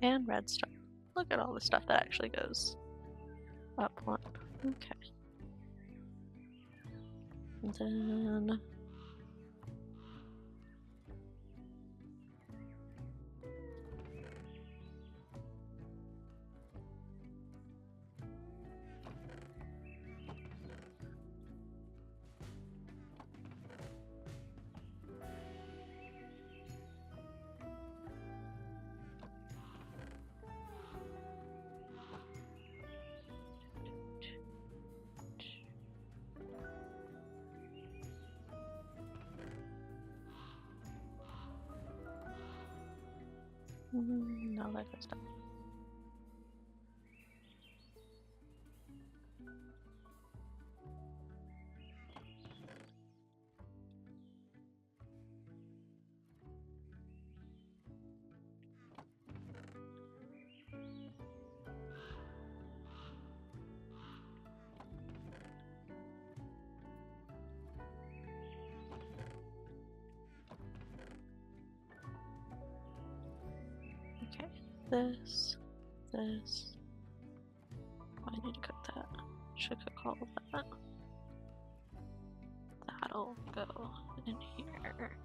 And redstone. Look at all the stuff that actually goes up one. Okay. And then... no, that goes down. Okay, this. Oh, I need to cook that. Should cook all of that. That'll go in here.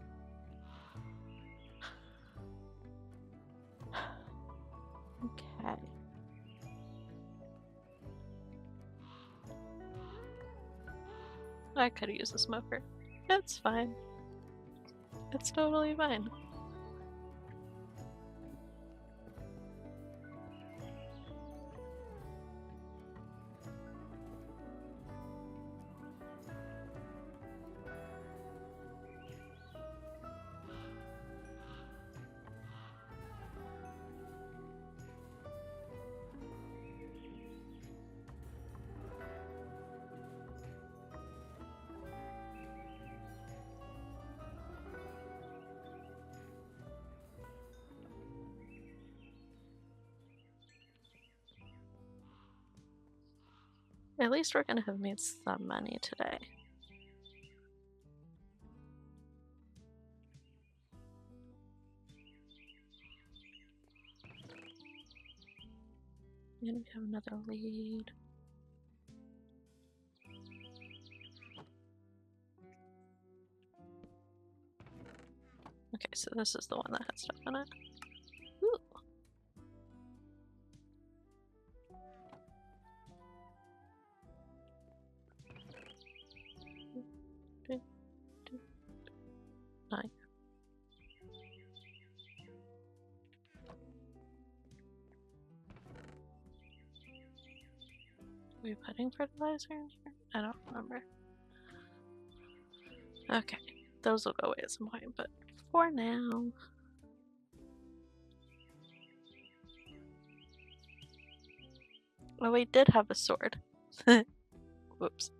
Okay. I could have used a smoker. It's fine. It's totally fine. At least we're gonna have made some money today. And we have another lead. Okay, so this is the one that has stuff in it. Ooh. Nine. Are we putting fertilizer in here? I don't remember. Okay, those will go away at some point, but for now. Oh, we did have a sword. Whoops.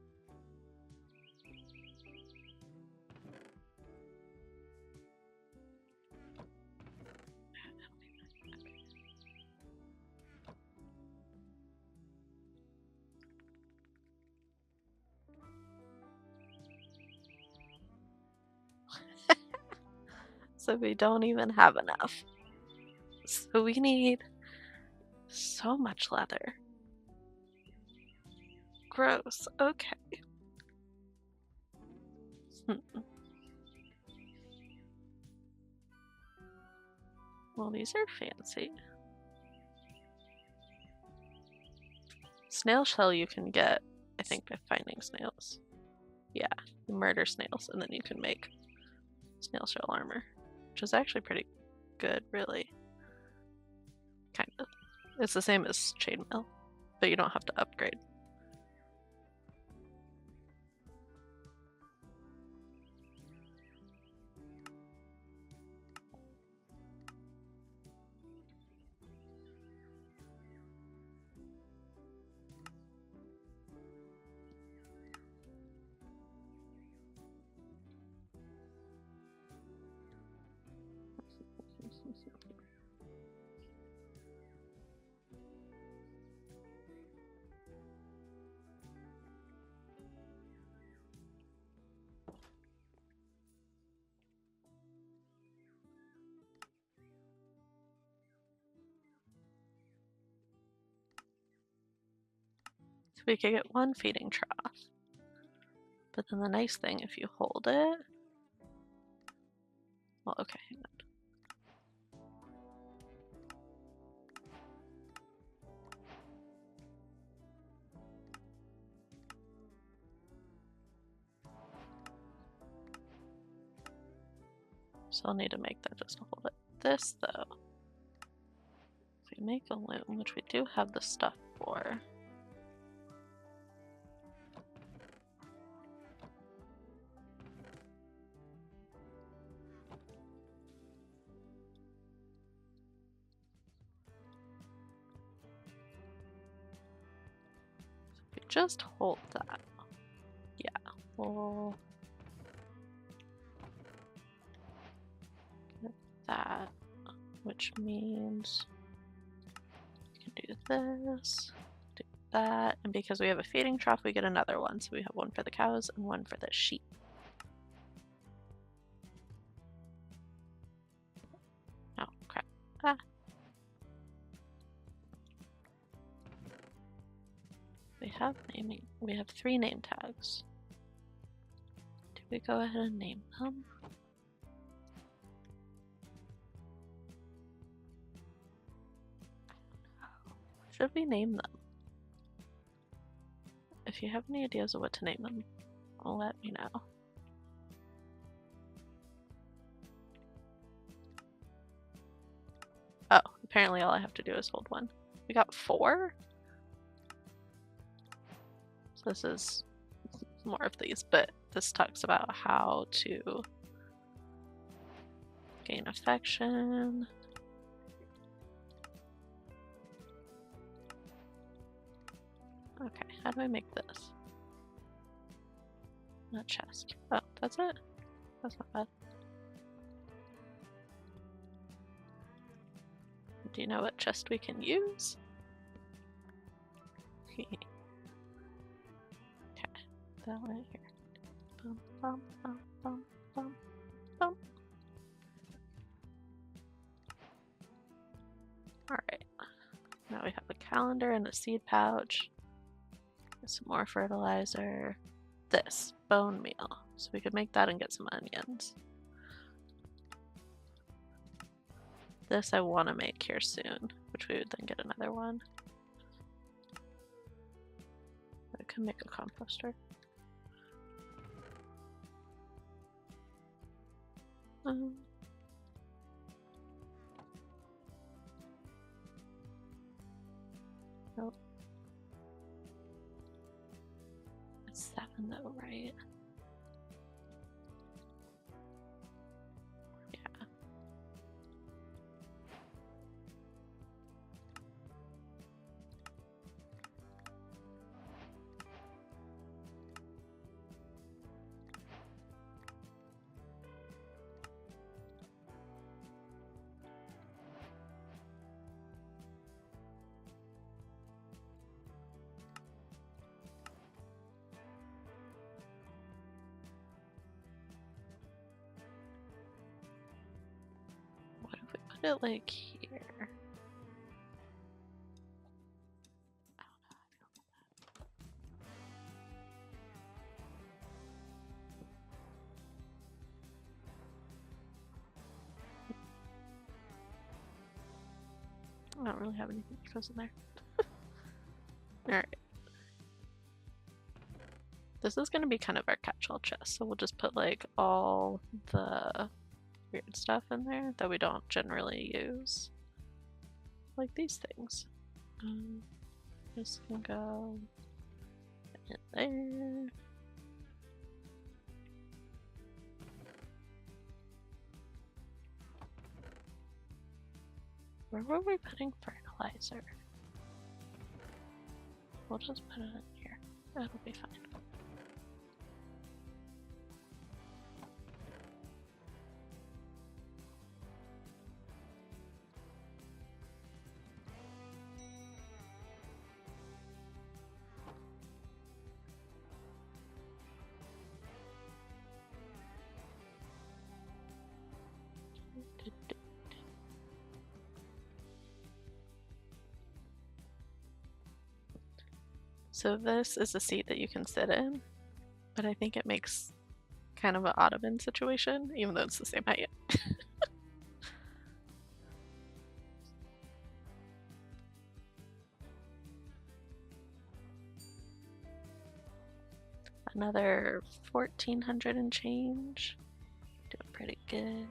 So we don't even have enough. So we need so much leather. Gross. Okay. Well, these are fancy. Snail shell you can get, I think, by finding snails. Yeah, you murder snails and then you can make snail shell armor, which is actually pretty good, really. Kind of. It's the same as chainmail, but you don't have to upgrade. So we could get one feeding trough. But then the nice thing, if you hold it... Well, okay, hang on. So I'll need to make that just to hold it. This, though, if we make a loom, which we do have the stuff for... If we just hold that, yeah, we'll get that, which means we can do this, do that, and because we have a feeding trough, we get another one. So we have one for the cows and one for the sheep. Oh, crap. Ah. We have naming. We have 3 name tags. Do we go ahead and name them? Should we name them? If you have any ideas of what to name them, let me know. Oh, apparently all I have to do is hold one. We got 4? So this is more of these, but this talks about how to gain affection. Okay, how do I make this? Not chest. Oh, that's it? That's not bad. Do you know what chest we can use? that right here. Bum, bum, bum, bum, bum, bum. Alright. Now we have a calendar and a seed pouch. And some more fertilizer. This, bone meal. So we could make that and get some onions. This I want to make here soon, which we would then get another one. I could make a composter. Nope. It's 7 though, right? Yeah. What if we put it like here? I don't really have anything that goes in there. Alright. This is going to be kind of our catch-all chest, so we'll just put like all the weird stuff in there that we don't generally use. Like these things. This can go in there. Where were we putting fertilizer? We'll just put it in here. That'll be fine. So this is a seat that you can sit in, but I think it makes kind of an ottoman situation, even though it's the same height. Another 1,400 and change. Doing pretty good.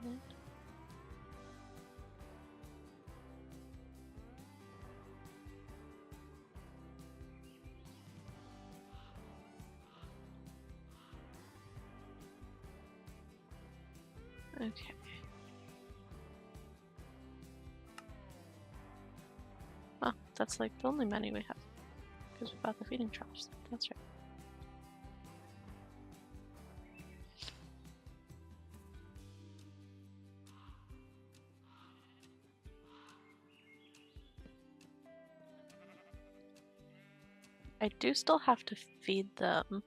Okay. Oh, that's like the only money we have. Because we bought the feeding troughs. That's right. I do still have to feed them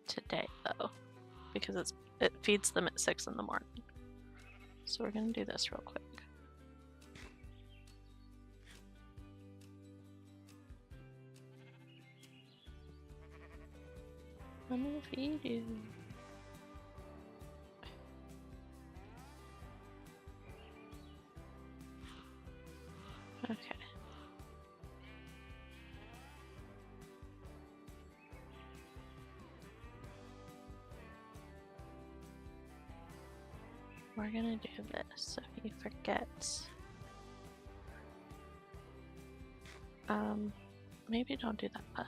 today though, because it feeds them at 6 in the morning. So we're gonna do this real quick. I'm gonna feed you. Okay. We're gonna do this so he forgets. Maybe don't do that bud.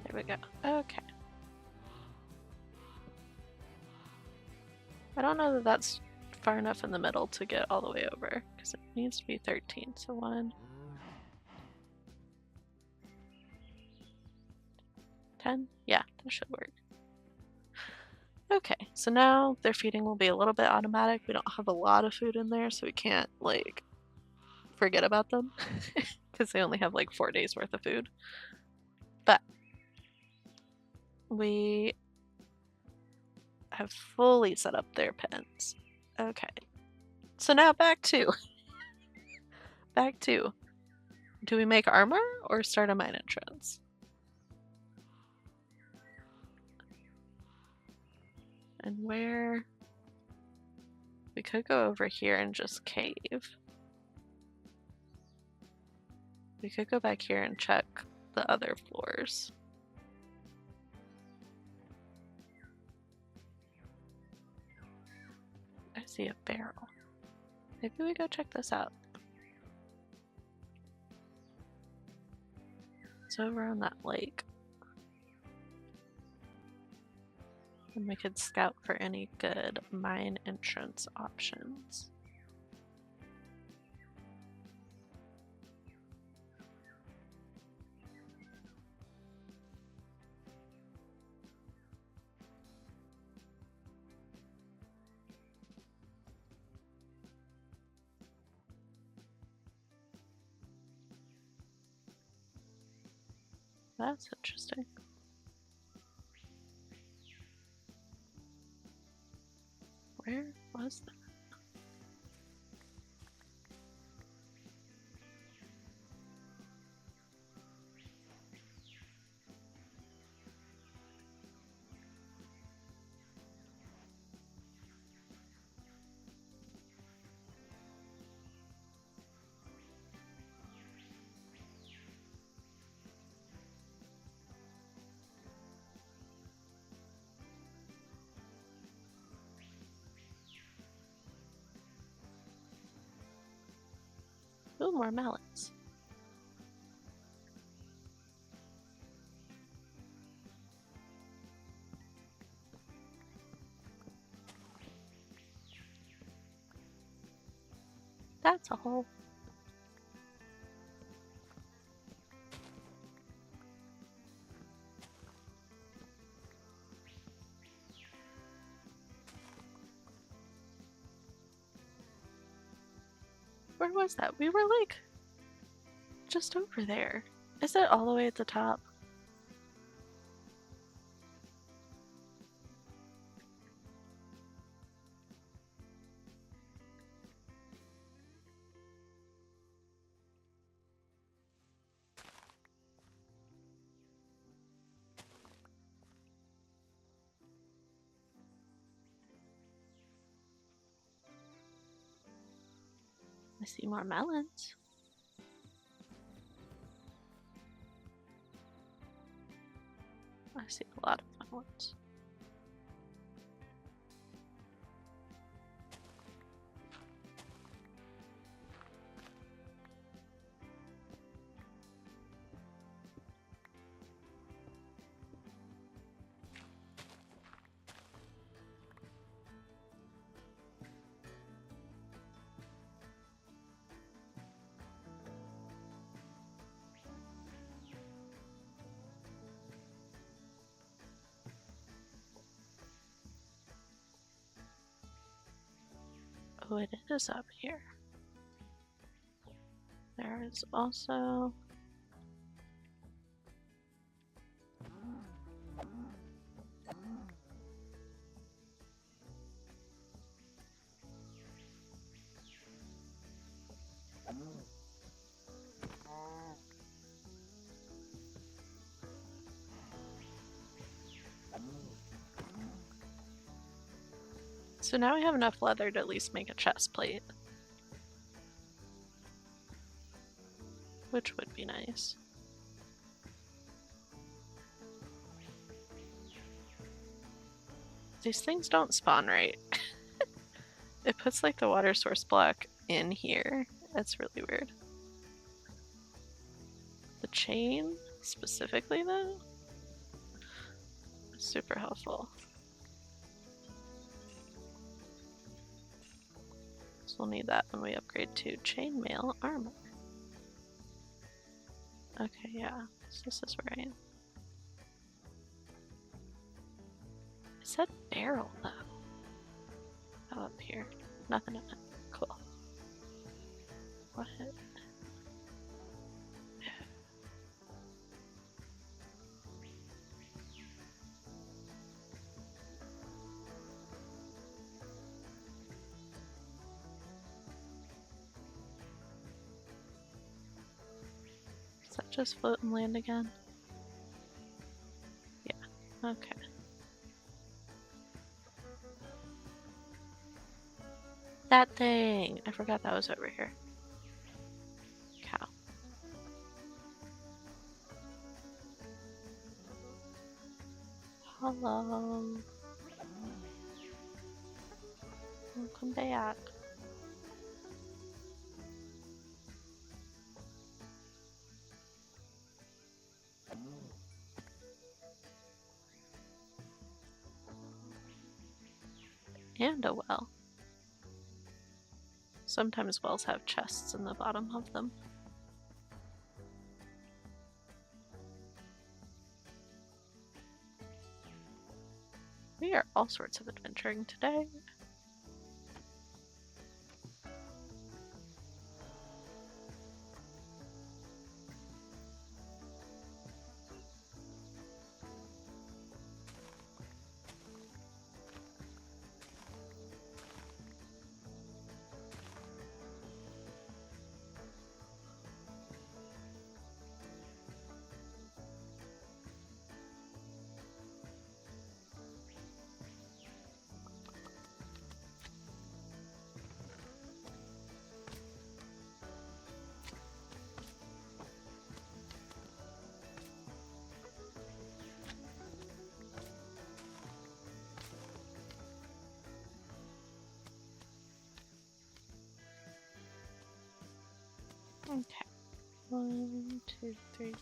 There we go. Okay. I don't know that that's far enough in the middle to get all the way over, because it needs to be 13. So 1, 10? Yeah, that should work. Okay, so now their feeding will be a little bit automatic. We don't have a lot of food in there, so we can't, like, forget about them. Because they only have, like, 4 days worth of food. But we have fully set up their pens. Okay. So now back to... Do we make armor or start a mine entrance? And where... We could go over here and just cave. We could go back here and check the other floors. I see a barrel. Maybe we go check this out. It's over on that lake. And we could scout for any good mine entrance options. That's interesting. Where was that? Ooh, more melons. That's a hole. Where was that? We were like just over there. Is it all the way at the top? I see more melons. I see a lot of melons. Oh, it is up here. There is also... So now we have enough leather to at least make a chest plate. Which would be nice. These things don't spawn right. It puts like the water source block in here. That's really weird. The chain specifically though? Super helpful. So we'll need that when we upgrade to chainmail armor. Okay, yeah. So this is where I am. said barrel though. Oh, up here. Nothing in it. Cool. What? Does that just float and land again? Yeah, okay. That thing! I forgot that was over here. Cow. Hello. Welcome back. And a well. Sometimes wells have chests in the bottom of them. We are all sorts of adventuring today. Okay. 1, 2, 3.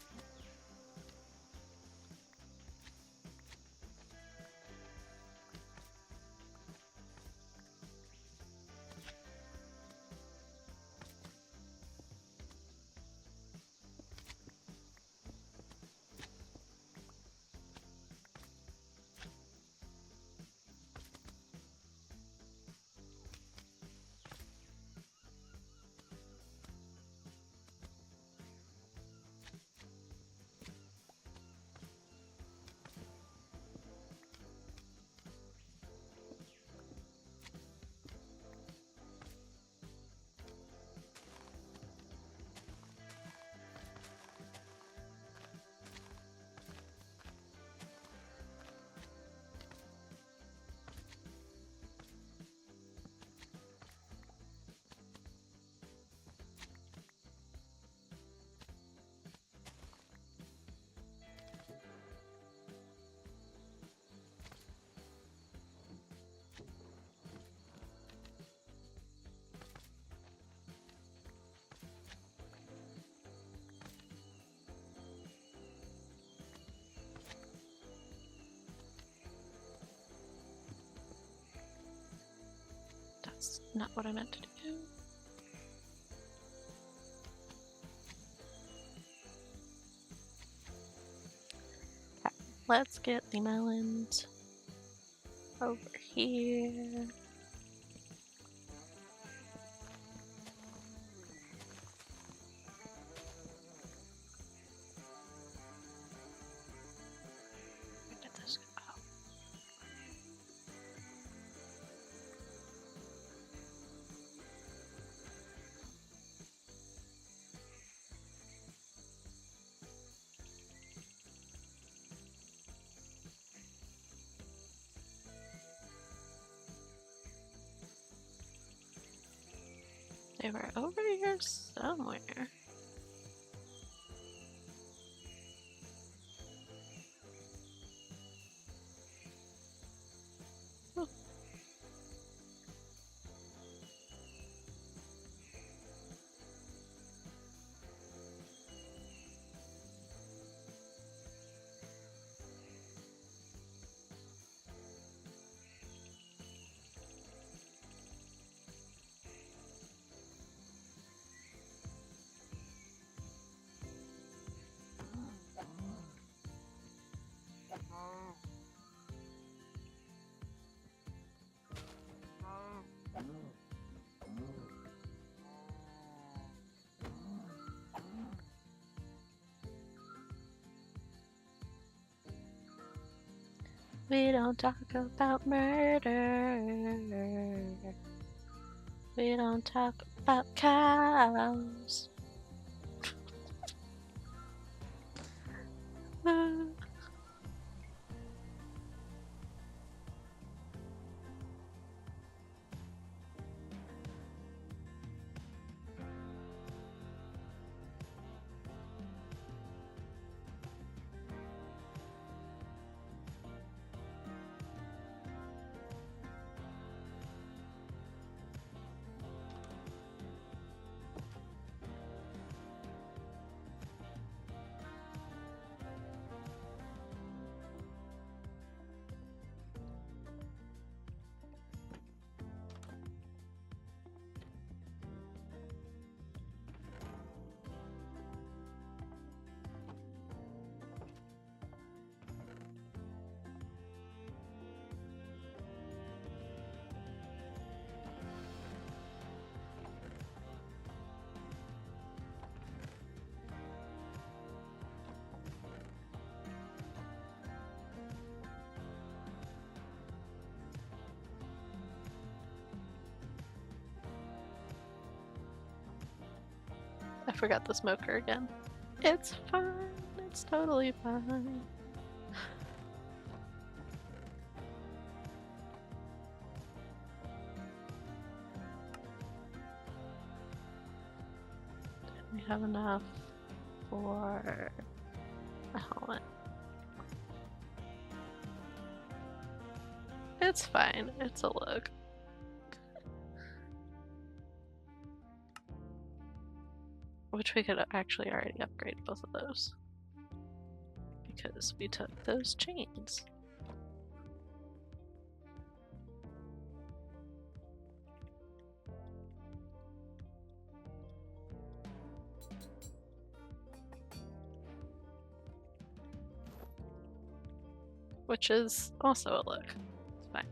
That's not what I meant to do. Okay, let's get the melons over here. Where did this go? Oh. They were over here somewhere. Oh. We don't talk about murder. We don't talk about cows. I forgot the smoker again. It's fine. It's totally fine. We have enough for a helmet. It's fine. It's a look. Which we could actually already upgrade both of those. Because we took those chains. Which is also a look. It's fine.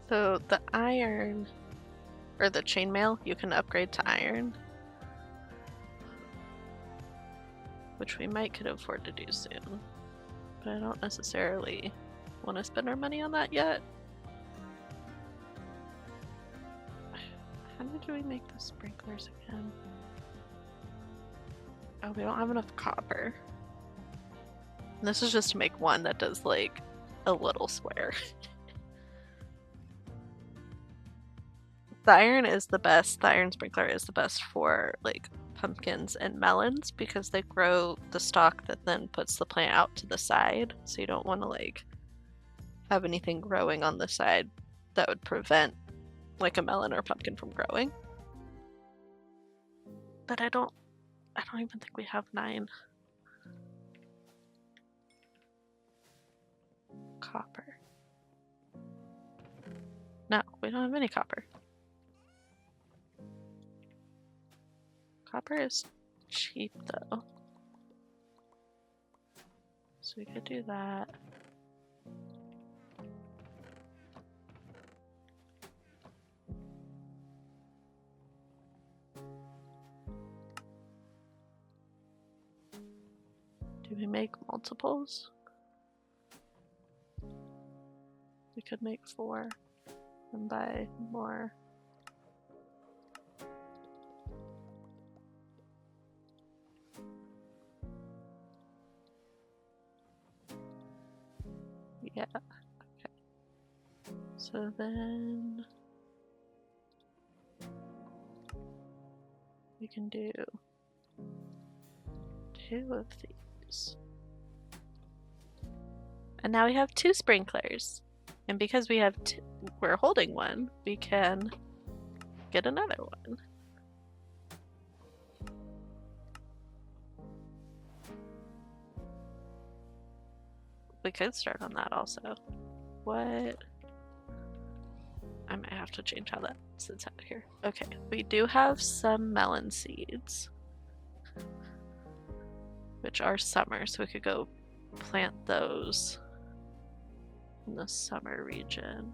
So the iron, or the chainmail, you can upgrade to iron. Which we might could afford to do soon. But I don't necessarily want to spend our money on that yet. How do we make the sprinklers again? Oh, we don't have enough copper. And this is just to make one that does like a little square. The iron is the best. The iron sprinkler is the best for like pumpkins and melons because they grow the stalk that then puts the plant out to the side. So you don't want to like have anything growing on the side that would prevent like a melon or pumpkin from growing. But I don't even think we have 9 copper. No, we don't have any copper. Copper is cheap though. So we could do that. Do we make multiples? We could make 4 and buy more. Yeah, okay. So then we can do 2 of these. And now we have 2 sprinklers. And because we have we're holding one, we can get another one. We could start on that also. What? I might have to change how that sits out here. Okay, we do have some melon seeds, which are summer, so we could go plant those in the summer region.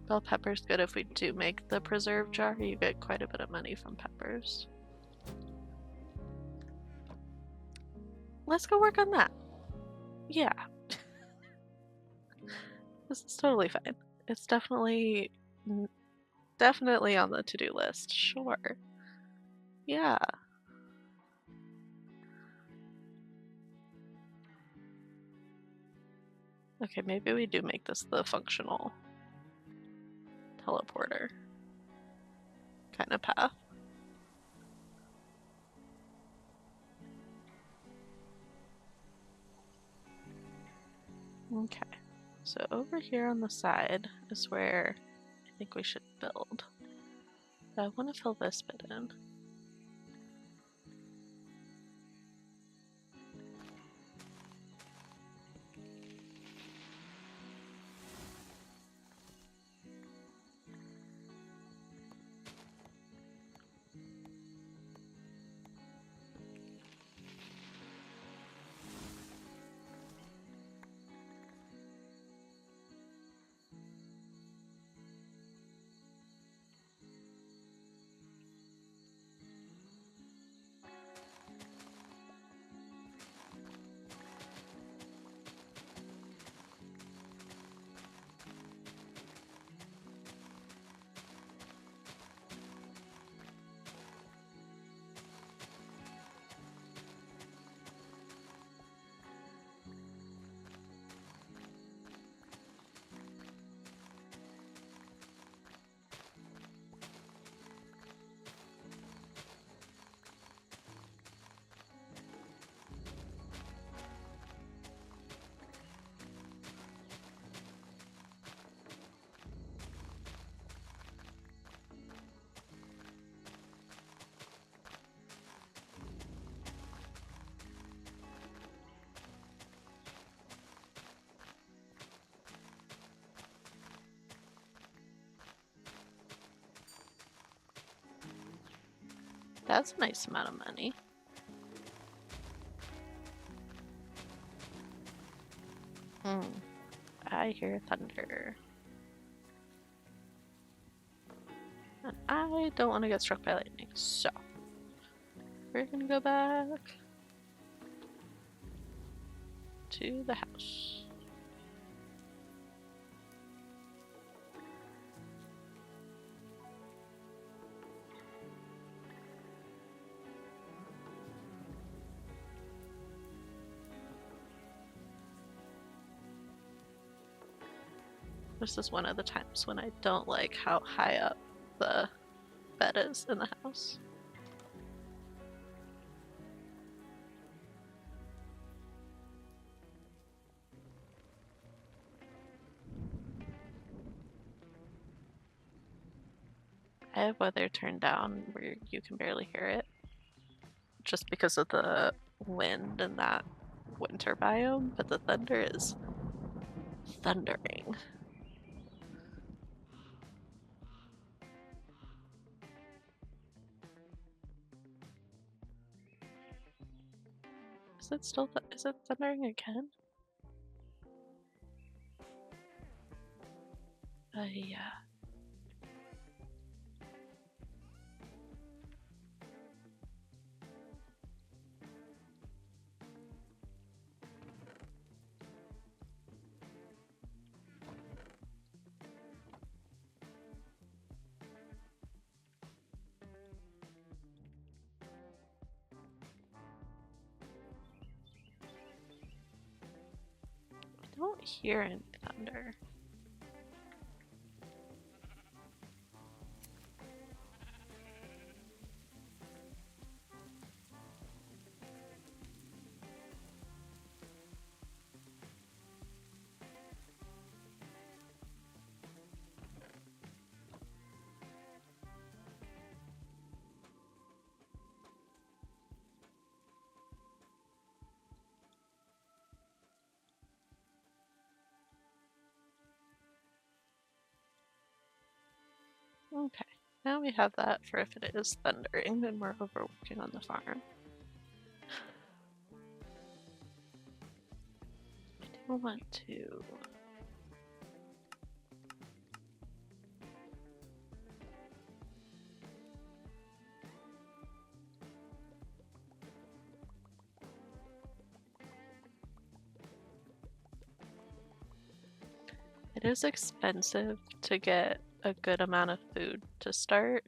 Bell pepper's good if we do make the preserve jar. You get quite a bit of money from peppers. Let's go work on that. Yeah. This is totally fine. It's definitely on the to-do list. Sure. Yeah. Okay, maybe we do make this the functional teleporter kind of path. Okay, so over here on the side is where I think we should build. But I want to fill this bit in. That's a nice amount of money. I hear thunder. And I don't want to get struck by lightning, so we're gonna go back to the house. This is one of the times when I don't like how high up the bed is in the house. I have weather turned down where you can barely hear it, just because of the wind and that winter biome, but the thunder is thundering. Is it thundering again? Yeah. I don't hear any thunder. Okay, now we have that for if it is thundering and we're overworking on the farm. I do want to... It is expensive to get a good amount of food to start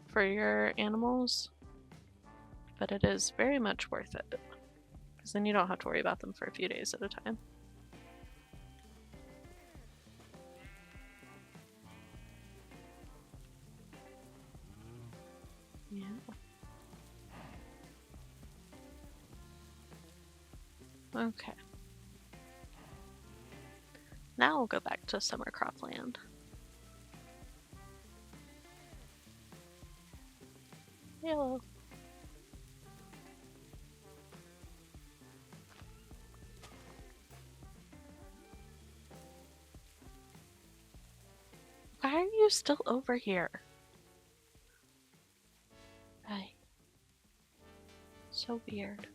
for your animals, but it is very much worth it, because then you don't have to worry about them for a few days at a time. Yeah. Okay. Now we'll go back to summer cropland. Hello. Why are you still over here? Hey. So weird.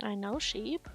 I know, sheep.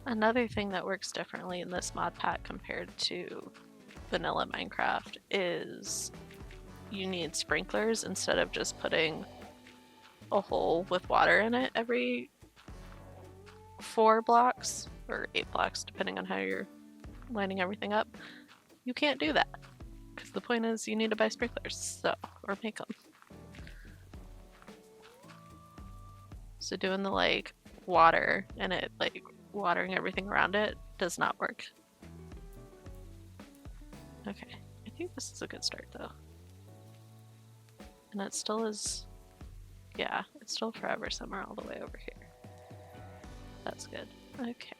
Another thing that works differently in this mod pack compared to vanilla Minecraft is you need sprinklers instead of just putting a hole with water in it every 4 blocks or 8 blocks, depending on how you're lining everything up. You can't do that because the point is you need to buy sprinklers, so, or make them. So doing the like water and it like watering everything around it does not work. Okay, I think this is a good start though. And it still is, yeah, it's still forever summer all the way over here. That's good. Okay.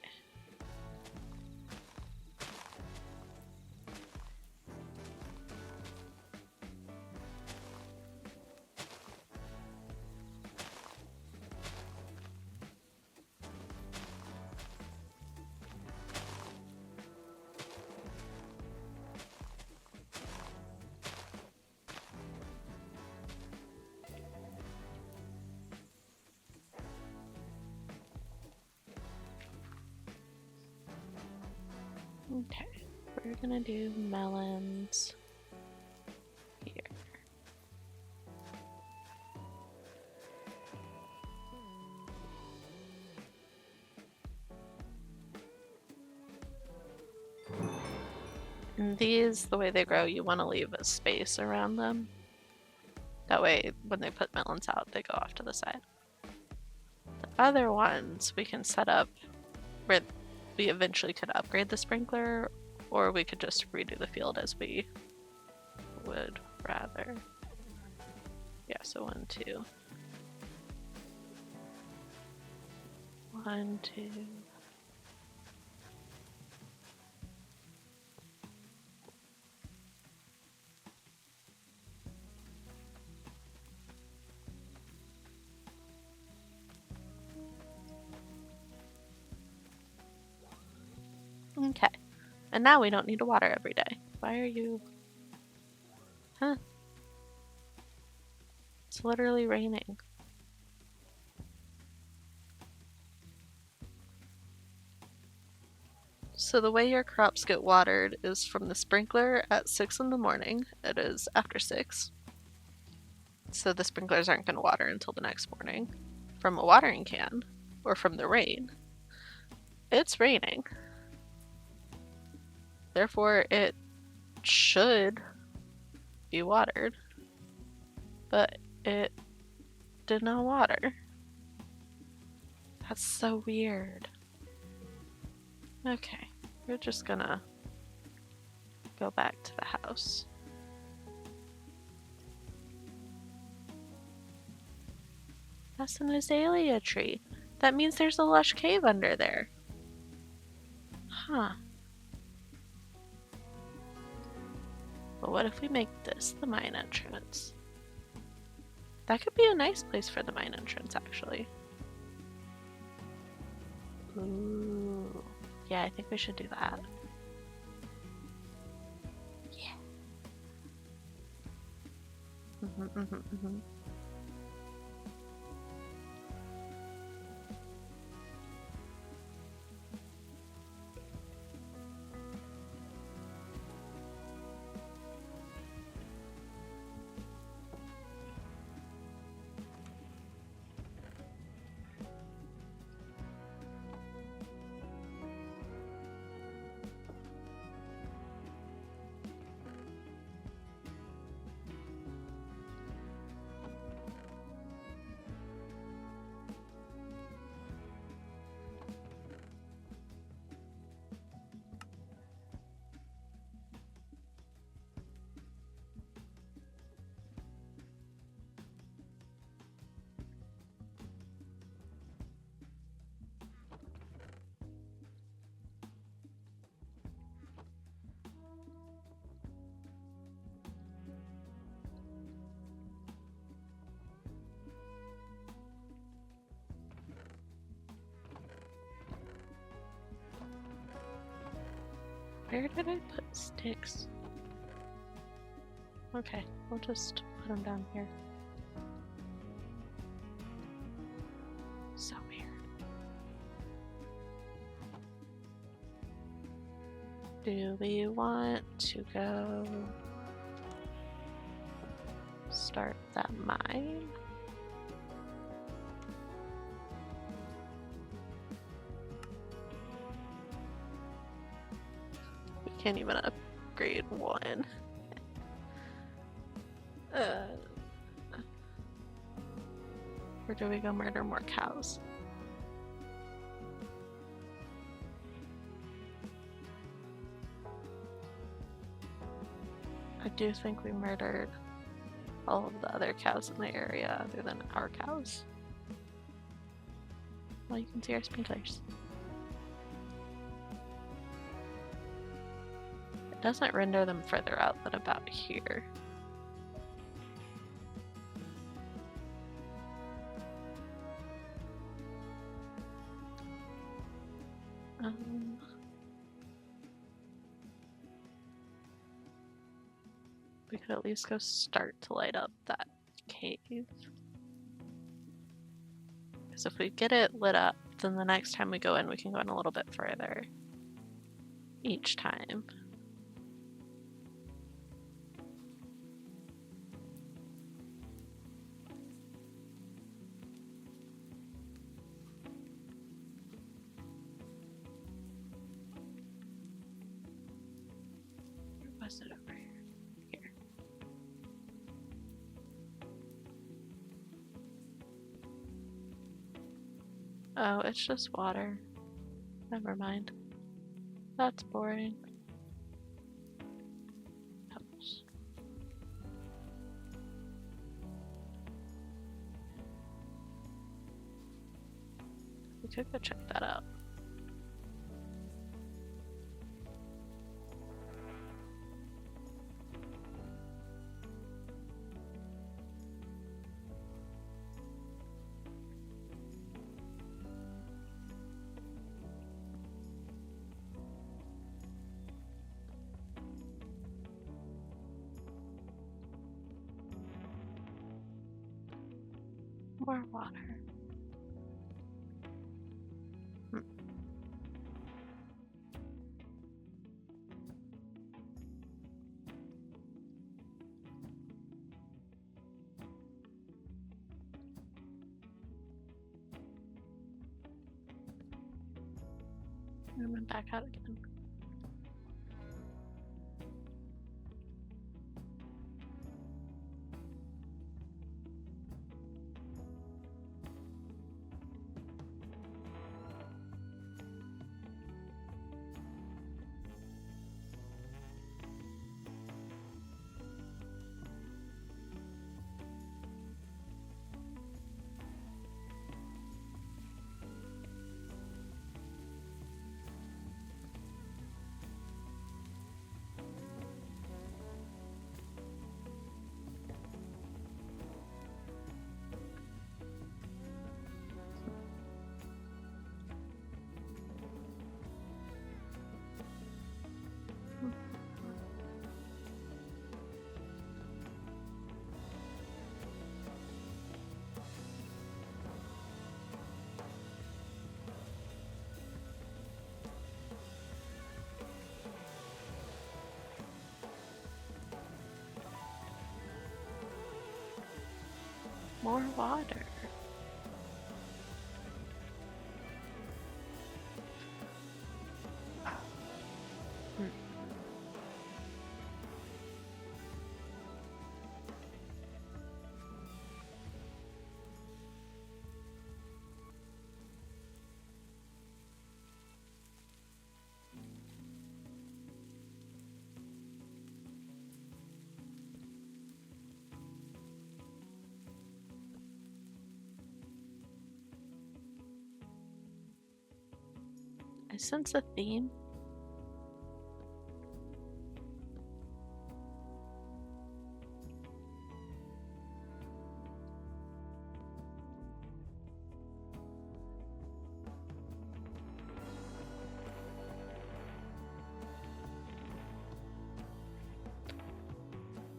Okay, we're gonna do melons here. And these, the way they grow, you want to leave a space around them. That way, when they put melons out, they go off to the side. The other ones we can set up where we eventually could upgrade the sprinkler, or we could just redo the field as we would rather. Yeah, so 1, 2. 1, 2. Okay, and now we don't need to water every day. Why are you... Huh? It's literally raining. So the way your crops get watered is from the sprinkler at 6 in the morning. It is after 6. So the sprinklers aren't going to water until the next morning. From a watering can, or from the rain. It's raining. Therefore, it should be watered. But it did not water. That's so weird. Okay, we're just gonna go back to the house. That's an azalea tree. That means there's a lush cave under there. Huh. But what if we make this the mine entrance? That could be a nice place for the mine entrance, actually. Ooh. Yeah, I think we should do that. Yeah. Where did I put sticks? Okay, we'll just put them down here. So weird. Do we want to go start that mine? We can't even upgrade one. Or do we go murder more cows? I do think we murdered all of the other cows in the area other than our cows. Well, you can see our sprinklers. It doesn't render them further out than about here. We could at least go start to light up that cave. Because if we get it lit up, then the next time we go in, we can go in a little bit further each time. Where was it over here? Here. Oh, it's just water. Never mind. That's boring. Pebbles. We could go check that out. More water. And then back out again. More water. I sense a theme.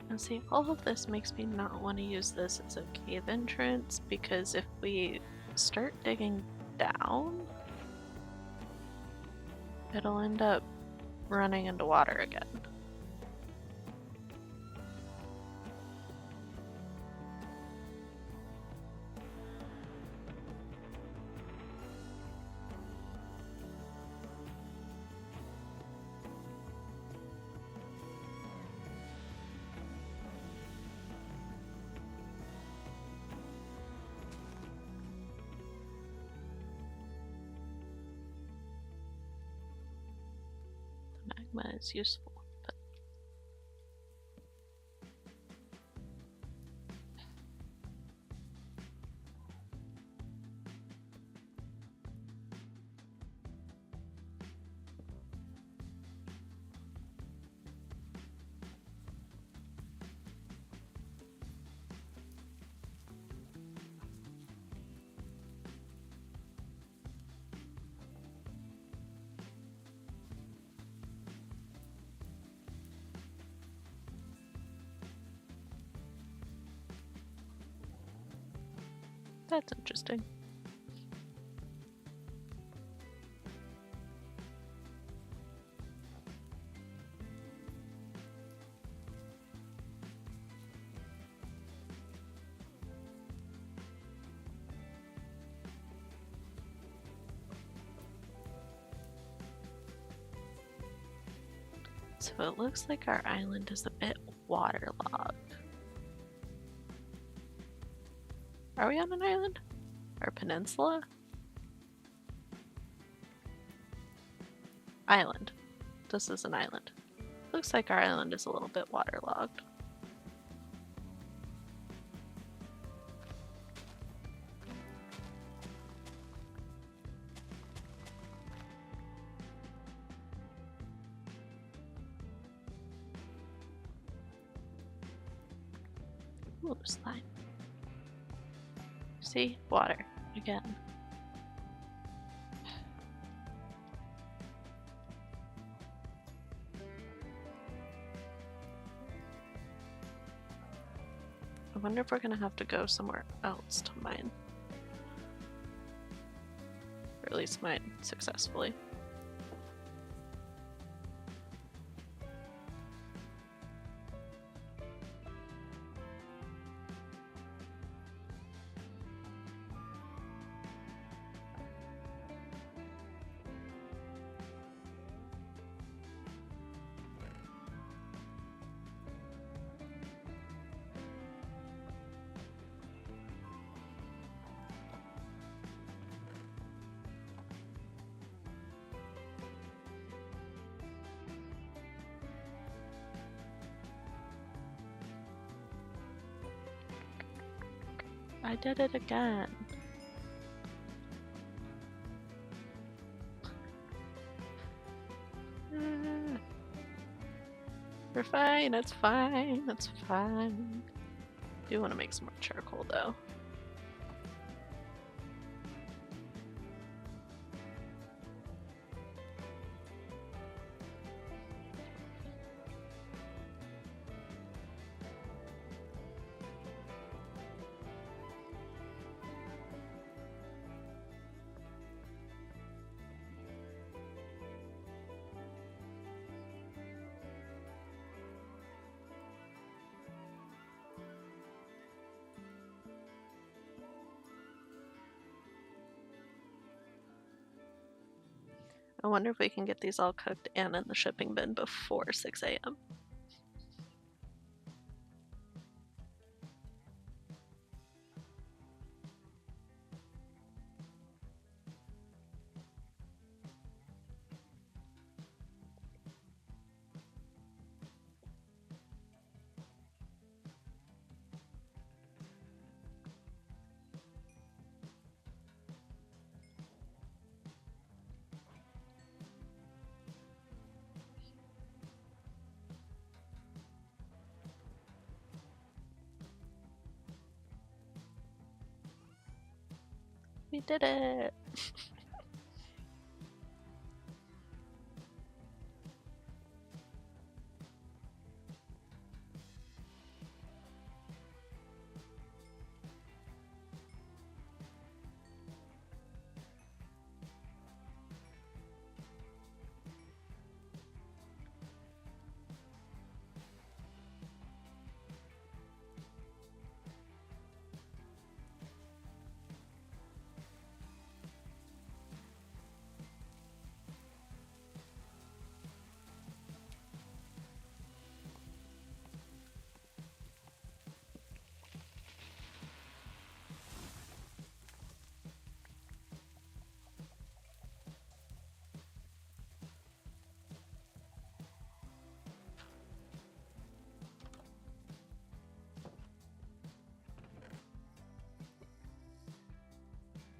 And see, all of this makes me not want to use this as a cave entrance, because if we start digging down, it'll end up running into water again. Magma is useful, but that's interesting. So it looks like our island is a bit waterlogged. Are we on an island? Or peninsula? Island. This is an island. Looks like our island is a little bit waterlogged. Ooh, slime. See? Water. Again. I wonder if we're gonna have to go somewhere else to mine. Or at least mine successfully. I did it again. We're fine, it's fine, it's fine. Do want to make some more charcoal though. I wonder if we can get these all cooked and in the shipping bin before 6 a.m. We did it!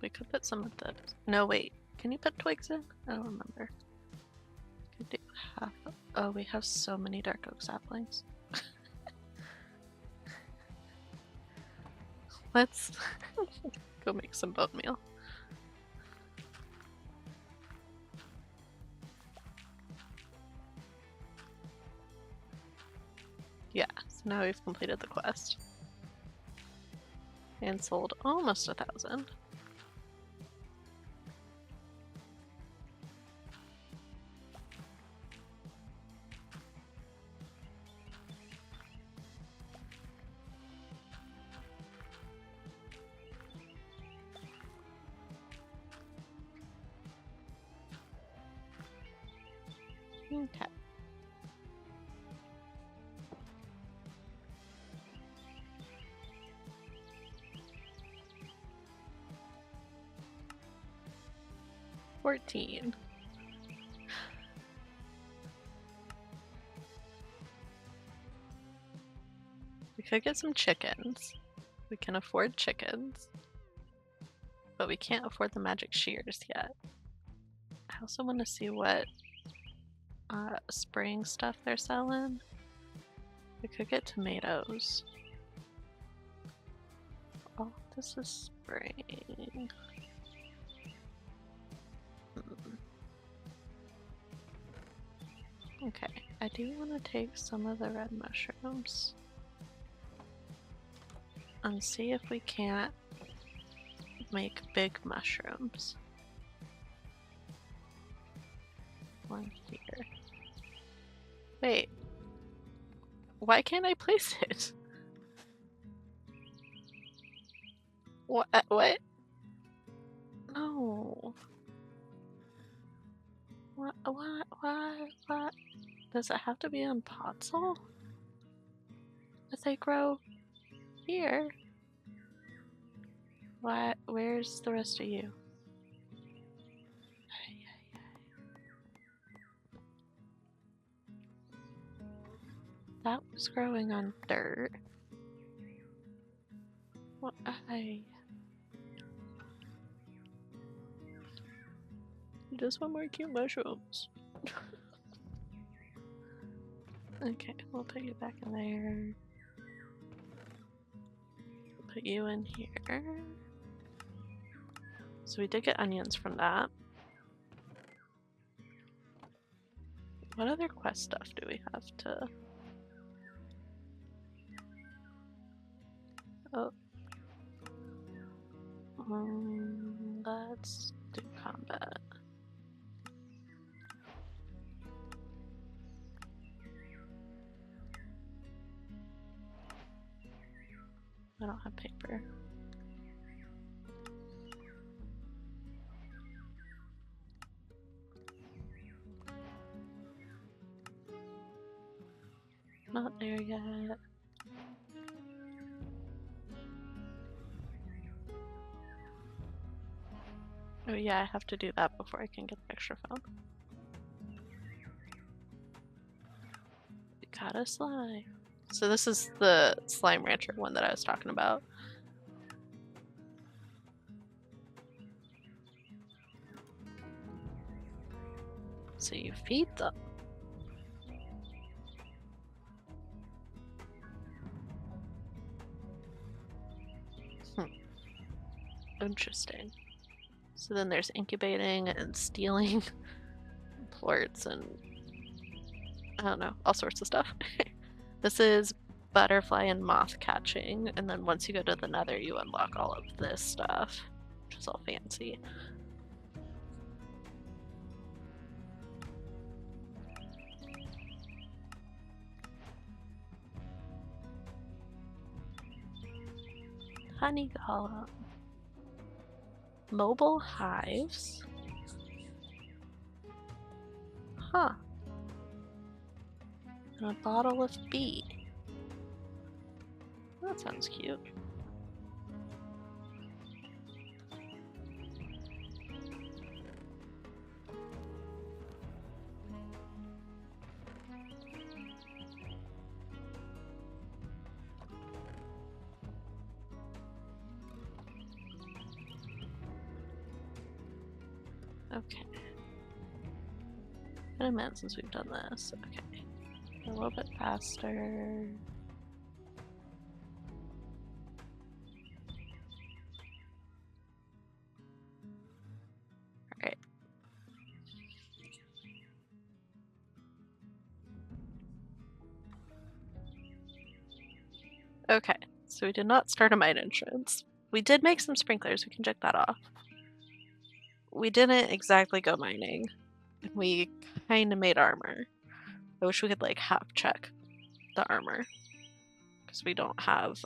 We could put some of the... No, wait. Can you put twigs in? I don't remember. Could do half... Oh, we have so many dark oak saplings. Let's go make some bone meal. Yeah, so now we've completed the quest. And sold almost 1,000. Okay. $14. We could get some chickens. We can afford chickens. But we can't afford the magic shears yet. I also want to see what spraying stuff they're selling. We could get tomatoes. Oh, this is spraying. Okay, I do want to take some of the red mushrooms and see if we can't make big mushrooms. One here. Wait, why can't I place it? What? What? No. What? Does it have to be in Potzel? If they grow here? What? Where's the rest of you? That was growing on dirt. What? I just want more cute mushrooms. Okay, we'll put you back in there. Put you in here. So we did get onions from that. What other quest stuff do we have to... Oh. Let's do combat. I don't have paper. Not there yet. Oh yeah, I have to do that before I can get the extra phone. We got a slime. So this is the slime rancher one that I was talking about. So you feed them. Interesting. So then there's incubating and stealing plorts and I don't know, all sorts of stuff. This is butterfly and moth catching, and then once you go to the nether you unlock all of this stuff, which is all fancy. Honey golem. Mobile hives. Huh. And a bottle of bee. That sounds cute. Okay. Been a minute since we've done this. Okay. A little bit faster. Alright. Okay, so we did not start a mine entrance. We did make some sprinklers, we can check that off. We didn't exactly go mining. We kind of made armor. I wish we could like half check the armor because we don't have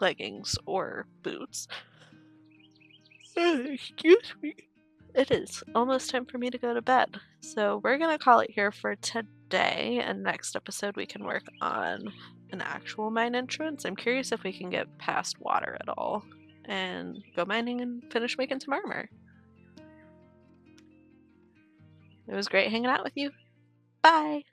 leggings or boots. Excuse me. It is almost time for me to go to bed. So we're gonna call it here for today, and next episode we can work on an actual mine entrance. I'm curious if we can get past water at all and go mining and finish making some armor. It was great hanging out with you. Bye!